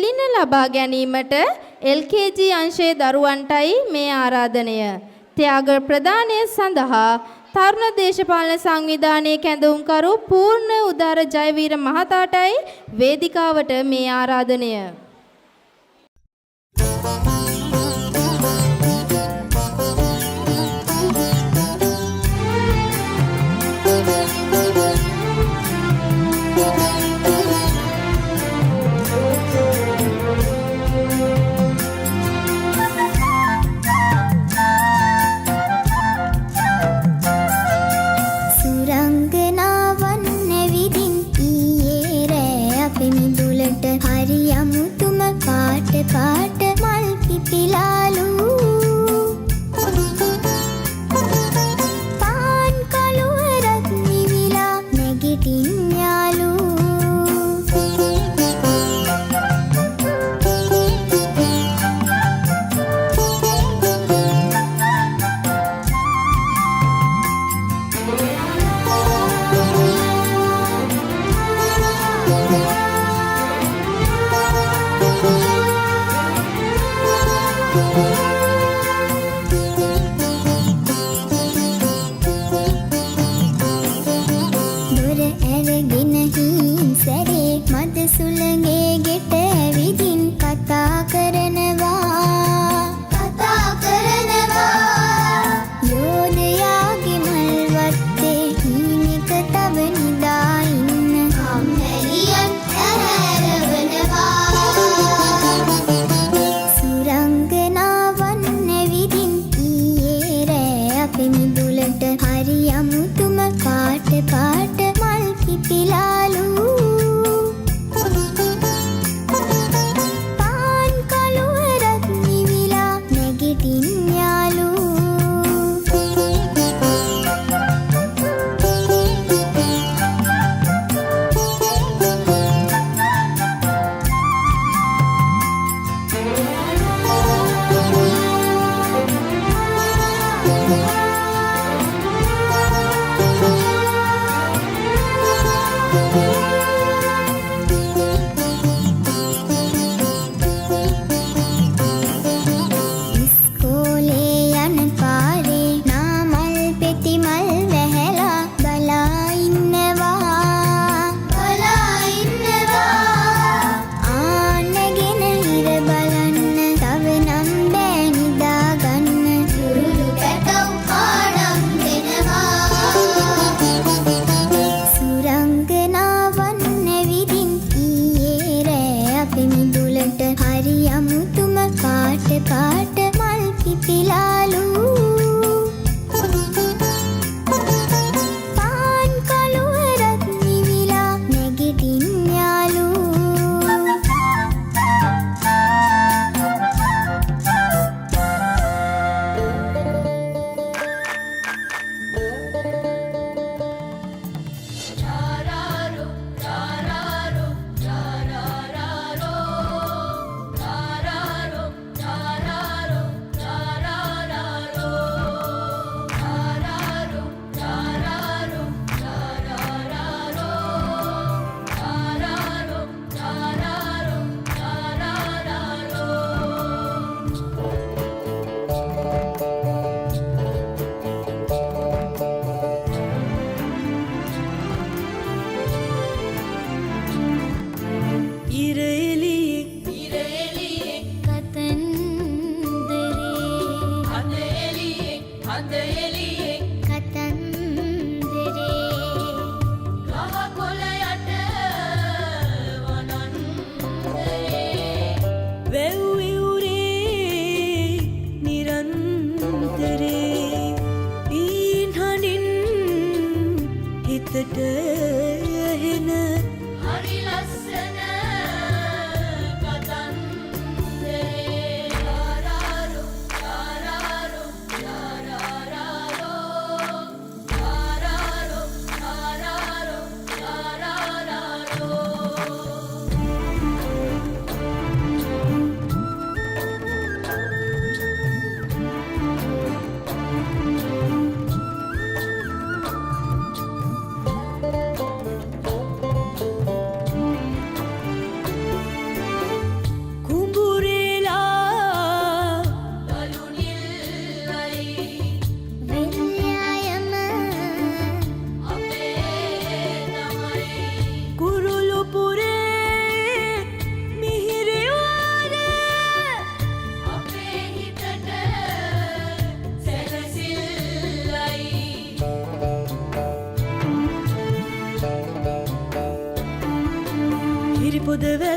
හෙළින ලබා ගැනීමට LKG අංශයේ දරුවන්ටයි මේ ආරාධනය. ත්‍යාග ප්‍රදානය සඳහා තරුණ දේශපාලන සංවිධානයේ කැඳවුම්කරු පූර්ණ උදාර ජයවීර මහතාටයි වේදිකාවට මේ ආරාධනය. පාට මල් පිපිලාලු පාන් කළුවරක් නිවිලා නැගිටින් යාලු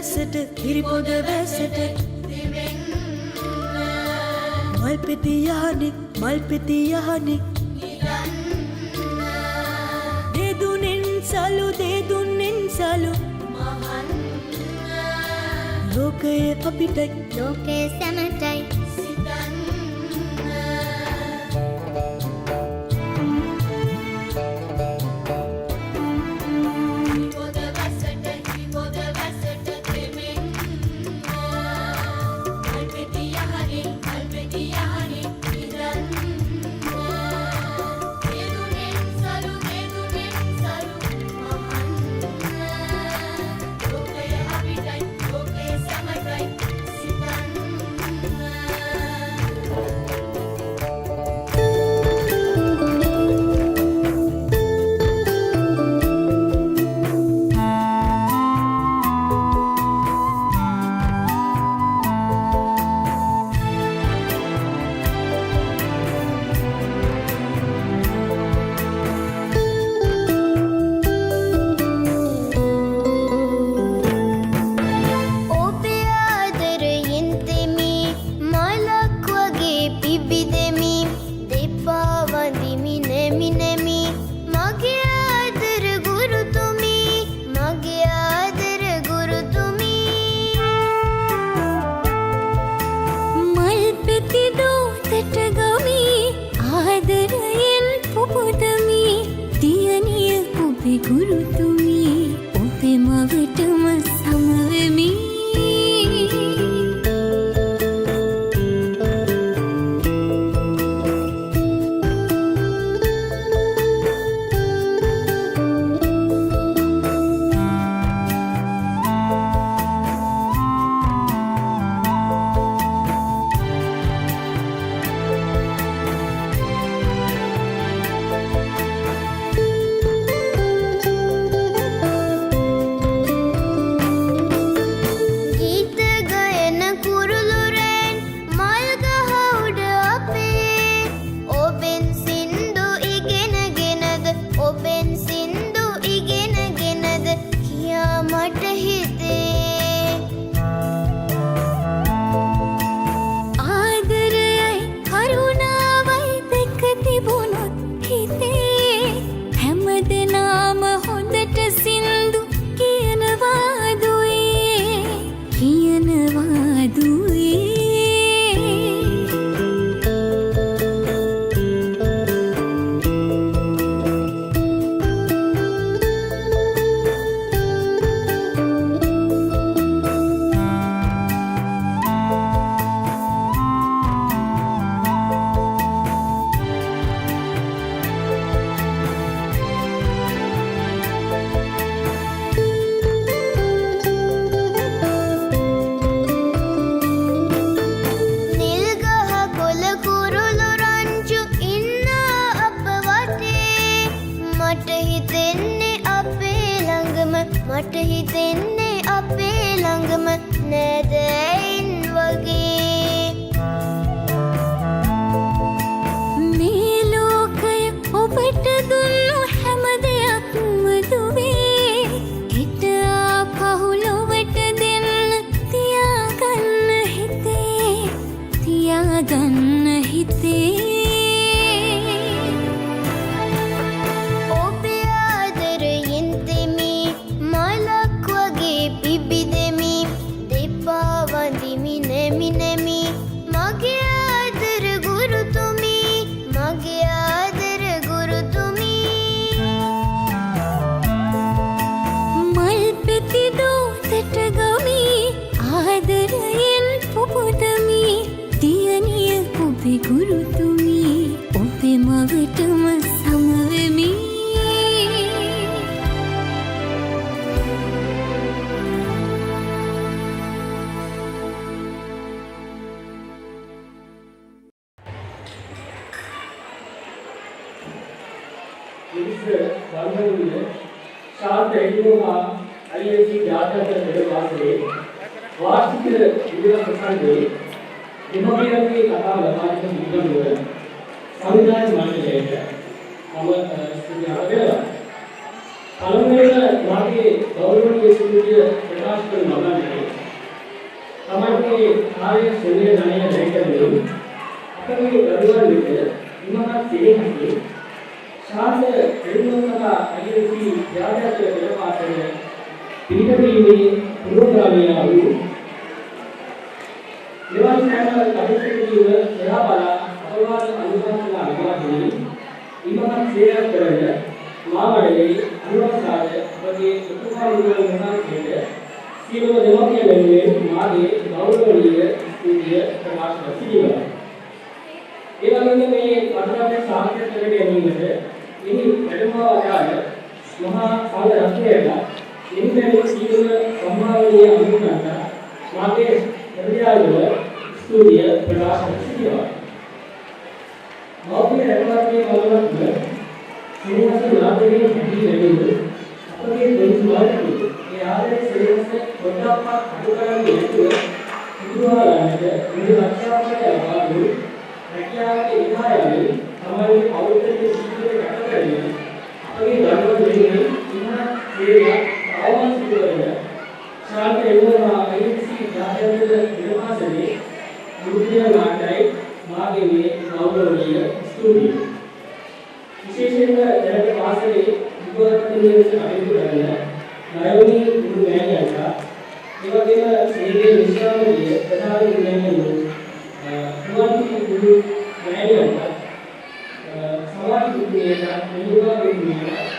වැසට කිරිපොද වැසට මල් පෙති යහනේ දෙදුන්නෙන් සලු ලෝකයේ අපිටයි ලෝකේ සැමටයි මට හිතෙන්නේ අපේ ළඟම නැදයින් වගේ මේ ලෝකය ඔබට දුන්නු හැම දෙයක්ම දුවේ හිත ආපහු ලොවට දෙන්න තියාගන්න හිතේ गुरु तुम्ही ओपे मगटम समवेमी शांत एडियोगा आईएससी व्याख्यान निर्वाहणे वार्षिक विद्या प्रसंगे हिमगिरी कथा लतारिक विद्यालय संविधान मान्यते हम स्थिति आगे अलमेल मागे गौरवनीय सूर्य ප්‍රකාශ කරන මගන්නේ තමයි ආර්ය ශ්‍රේණිය ධනය දැක්කේ අපගේ දරුවන් විට ඉමහත් සිරිහසේ ශාන්ත එළුණුකතා අයිති ජාතක පෙරපාසලේ පිළිපදීමේ පුරෝගාමී වූ දෙවන් සෑම කටයුතුකීව එහා බලා අපවාද අනුශාසනා විවාදයේ ඉමහත් සේවය කරන මාවඩේ අනුරාධාද අපගේ උතුමාරුවල මහන්සියට සියලුම දෙමෝපිය වෙනුවෙන් මාගේ ගෞරවනීය ස්තුතිය ප්‍රකාශ කර සිටිනවා. ඒ වගේම මේ වටිනා සාහිත්‍ය කර ගැනීමට එහි වැඩමවා වදාළ මහා සංඝ රත්නයට ඉන්දරේ සියලුම සම්මානීය අනුගමනට මාගේ හෘදයාවල ස්තුතිය ප්‍රකාශ කර සිටිනවා. මෞඛ්‍ය රැකවරණයේ මවලත් සිනහස නාටකයේ හැටි ලැබෙන්නේ අපගේ දෙවිවන්ට ඒ ආදරේ සිනහස පොඩ්ඩක්වත් අඩු කරන්නේ නැතුව ඉදුවාලන්නට මේ රක්ෂාපරය අවාදු රැකියාවේ විධායනේ තමයි පෞද්ගලික ජීවිතේ ගත කරන්නේ අපගේ ධර්ම දෙන්නේ ඉන්න සේවය අවමන් සිදු කරන ශාන්ත එළුණා අයිසි ජාතක නිර්මාණයේ මුද්‍රිය නාටකයි මාගේ මේ ගෞරවනීය ස්තුතිය. විශේෂයෙන්ම දැනට පාසලේ විද්‍යාර්ථීන් කටයුතු කරන නයෝනි ගුරු මෑණියන්ට ඒ වගේම සේවයේ විශ්‍රාමයේ ප්‍රධාන ගුරුමෑණියන් රුවන්ති ගුරු මෑණියන්ට සමාජ ගුරුමෑණියන්ට නියෝග ගුරුමෑණියන්ට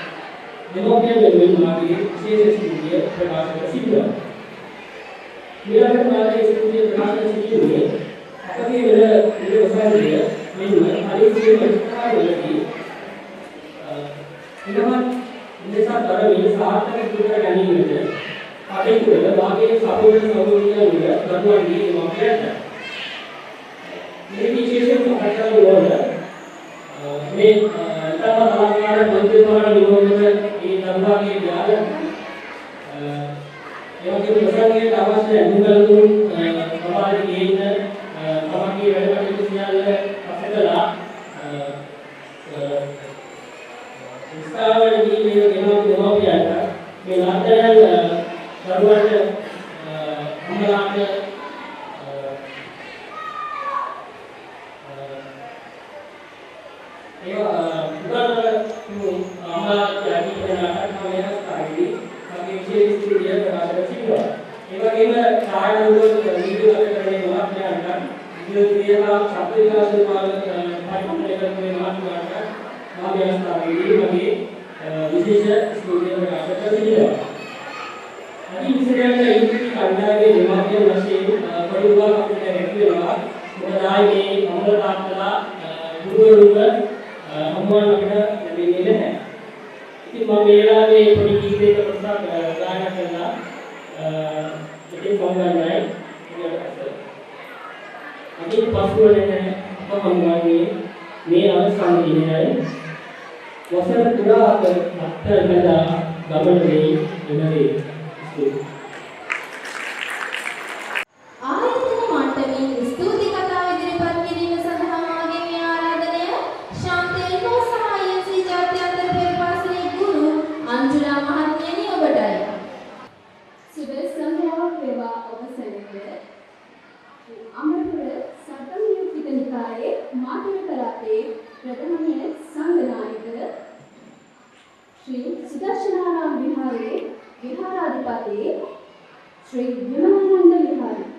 දෙමෝපියන් වෙනුවෙන් මාගේ විශේෂ ස්තුතිය ප්‍රකාශ කර සිටිනවා. ඊළඟට මාගේ ස්තුතිය ප්‍රකාශ කර සිටින්නේ අපගේ වෙන විද්‍යාසාරිය මෙන්න හරිසිය මහත්කාරවලදී ඉනමත් ඉඳසා තරමින් සාර්ථක කර ගැනීමට කටයුතු වල වාගේ සපෝර්ට සමූහයන් වල දරුවන්ගේ දෙමාපියන්ට මේ විශේෂ කටයුතු වල මේ තම කලාකාර මන්ත්‍රීතුමාලා නියෝජනය මේ දරුවාගේ යාල එවගේ ප්‍රසංගයට අවශ්‍ය අනුකම්පාවන් සමාජයේ ගේන්න තමන්ගේ වැඩ කටයුතු සියල්ල පසෙකලා ඉස්තාවලදී මේ දෙමාපියන්ට මේ නාටකයන් දරුවන්ට අමලාට ඒවා උදාහරණ අමලාට යටි වෙන නාටකමය ස්ථායී අපි විශේෂ ස්තුතිය ප්‍රකාශ කරනවා. ඒ වගේම ඡායාරූප වීඩියෝ කරන්නේ මහත්මයාට විද්‍යාත්මක ශබ්ද විකාශ මාර්ග පරිපූර්ණ කරන්නේ මහත්මයාට මාගේ ස්ථායී වගේ විශේෂ ස්තුතිය ප්‍රකාශ කරනවා. අනිත් විශේෂයෙන්ම ඉන්ද්‍රිය කණ්ඩායමේ දෙමාපියන් වශයෙන් පරිවාර අපිට රැකෙනවා. මොකද ආයේ අමරතාත්ලා ගුරුවරුන්ව හමුවන් අපිට ලැබෙන්නේ නැහැ. ඉතින් මම මේ වෙලාවේ පොඩි ගීතයක ප්‍රසංග ගායනා කරලා ඉතින් පොංගන්නයි අනිත් පසුවනේ අපහමුවන්නේ මේ අවසන් දිනයයි වසර පුරාක අත්තරබඳා ගමනේ වෙනදී ආයතන මට්ටමින් ස්තුති කතාව ඉදිරිපත් කිරීම සඳහා මාගේ මේ ආරාධනය ශාන්තේල්කෝ සහායසී ජාත්‍යන්තර පෙරපාසලේ ගුරු අංජුලා මහත්මියනි ඔබටයි. සුබ සන්ධ්‍යාවක් වේවා ඔබ සැමට. අමරපුර සතරනියුක්ත නිකායේ මාතර කරාතේ ප්‍රථමීය සංඝනායක ශ්‍රී සුදර්ශනාරාම විහාරයේ විහාරාධිපති ශ්‍රී විමලානන්ද විහාරී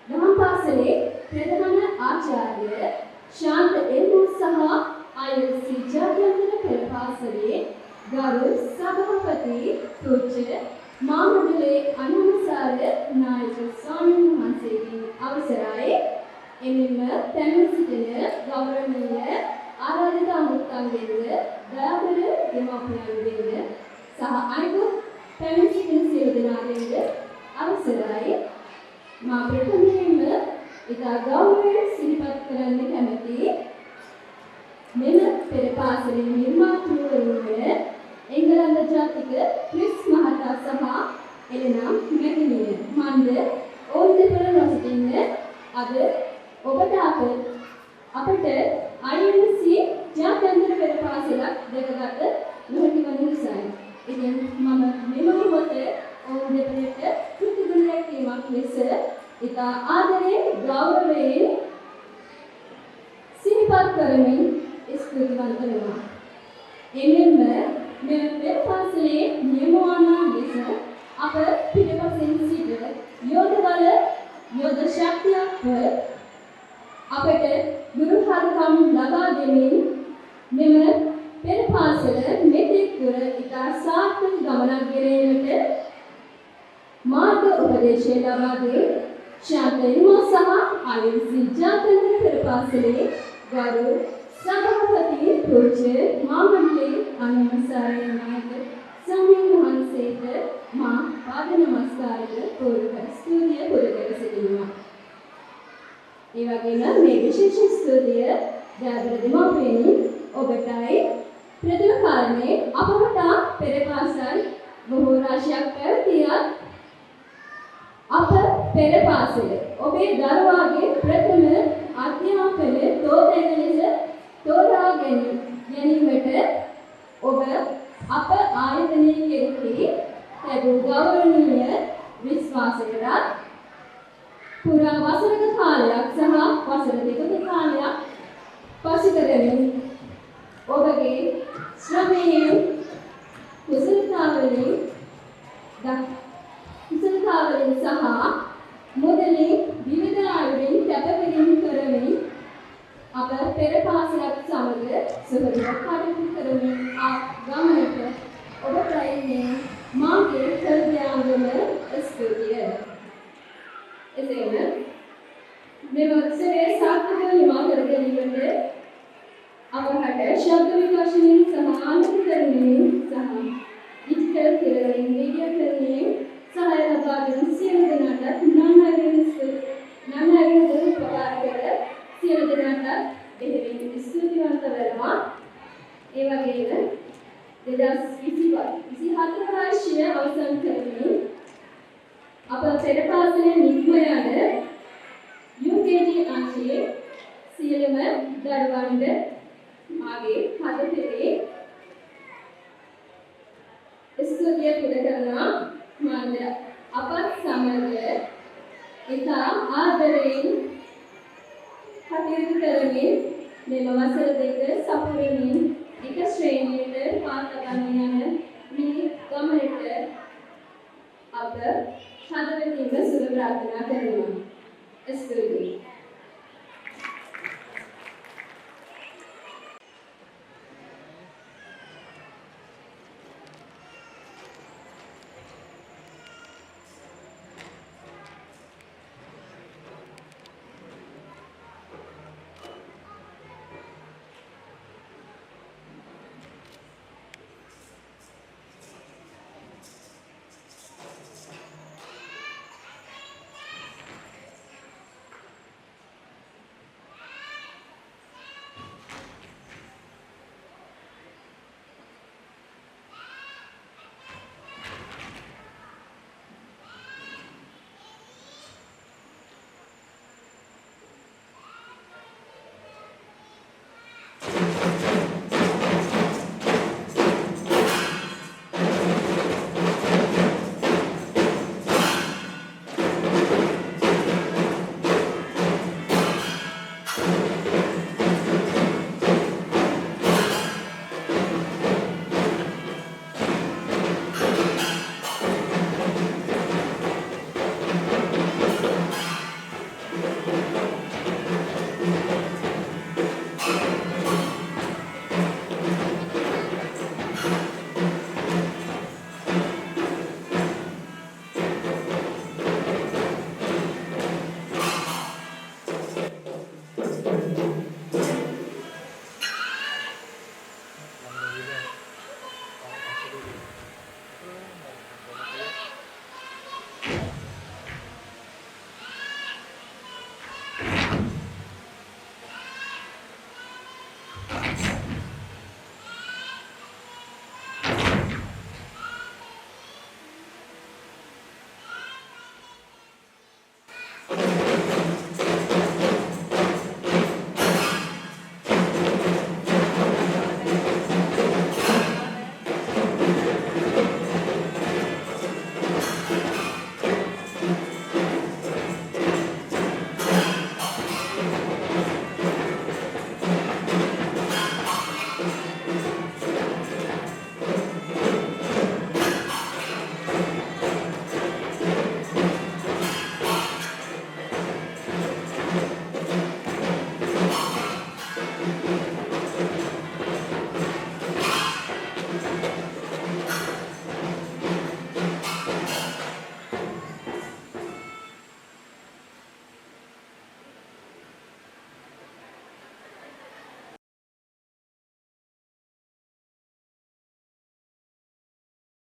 දහම් පාසලේ ප්‍රධාන ආචාර්ය ශාන්ත එල්මෝ සහ ILC ජාත්‍යන්තර පෙරපාසලේ ගරු සභාපති පූජ්‍ය මාමඩලේ අනුමසාර නායක ස්වාමීන් වහන්සේගේ අවසරයි එමෙන්ම පැමිණ සිටින ගෞරවනීය ආරාධිත අමුත්තන්ගෙන්ද දයාබර දෙමාපියන්ගෙන්ද සහ අනිකුත් පැමිණ සිටින සියලු දෙනාගෙන්ද අවසරයි මා ප්‍රථමයෙන්ම ඉතා ගෞරවයෙන් සිහිපත් කරන්න කැමැති මෙම පෙරපාසලේ නිර්මාතෘවරුන් වන එංගලන්ත ජාතික ක්‍රිස් මහතා සහ එලෙනා මැතිණිය මන්ද ඕන් දෙපළ නොසිටින්න අද ඔබට අපට ILC ජාත්‍යන්තර පෙරපාසලක් දැකගත නොහැකි වන නිසායි. ඉතින් මම මෙම මොහොතේ ඕන් දෙපළට ඉතා ආදරයෙන් ගෞරවයෙන් සිහිපත් කරමින් ස්තුතිවන්ත වෙනවා. එමෙන්ම මෙම පෙර පාසලේ නියමවන්නා ලෙස අප පිටපසින් සිට යෝධ බල යෝධ ශක්තියක්ව අපට ගුරු හරුකම් ලබා දෙමින් මෙම පෙර පාසල මෙතෙක් දුර ඉතා සාර්ථක ගමනක් ගෙනීමට මාර්ග උපදේශය ලබා දී ශාන්තනිමෝ සහ IMC ජාත්‍යන්තර පෙර පාසලේ ගරු සභාපති පූජ්‍ය මාමණ්ඩලේ අනුමසාරේ නායක ස්වාමීන් වහන්සේට මා පාද නමස්කාරය පූර්වක ස්තුතිය පුරකර සිටිනවා. ඒ වගේම මේ විශේෂ ස්තුතිය ජයබර දෙමාපියනි ඔබටයි ප්‍රථම කාරණේ අපට පෙර පාසල් බොහෝ රාශියක් පැවතියත් අප පෙර පාසල ඔබේ දරුවාගේ ප්‍රථම අධ්‍යාපන තෝරන ලෙස තෝරා ගැනීමට ඔබ අප ආයතනයේ කෙරෙහි ලැබූ ගෞරවනීය විශ්වාසයකට පුරා වසරක කාලයක් සහ වසර දෙකක කාලයක් පසු කරමින් ඔබගේ ශ්‍රමයෙන් කුසලතාවලින් සහ මුදලින් විවිධ ආයුරින් කැපකිරීම කරමින් අප පෙර පාසලක් සමග සුහදව කටයුතු කරමින් ගමනට ඔබටයි මාගේ හෘදයාංගම ස්තුතිය. එසේම මෙම උත්සවයේ සාර්ථකව නිමා කර ගැනීමට අපහට ශබ්ද විකාශනයෙන් සහ ආලෝකකරණයෙන් සහ ඩිජිටල් තිරවලින් මීඩියා කරණයෙන් සහාය ලබා දෙන සියලු දෙනාට නන්නාගෙන උපකාර කර සියලු දෙනාට බෙහෙවින් ස්තුතිවන්ත වෙනවා. ඒ වගේම 2024 වර්ෂය අවසන් කරමින් අප පෙර පාසලේ නික්ම යන UKG අංශයේ සියලුම දරුවන්ට මාගේ හදපිරේ ස්තුතිය පුද කරනවා. මම අපත් සමග ඉතා ආදරයෙන් කටයුතු කරමින් මෙම වසර දෙක සපුරමින් එක ශ්‍රේණියට පාතගෙන යන මේ ගමනට අප හදවතින්ම සුබ ප්‍රාර්ථනා කරනවා.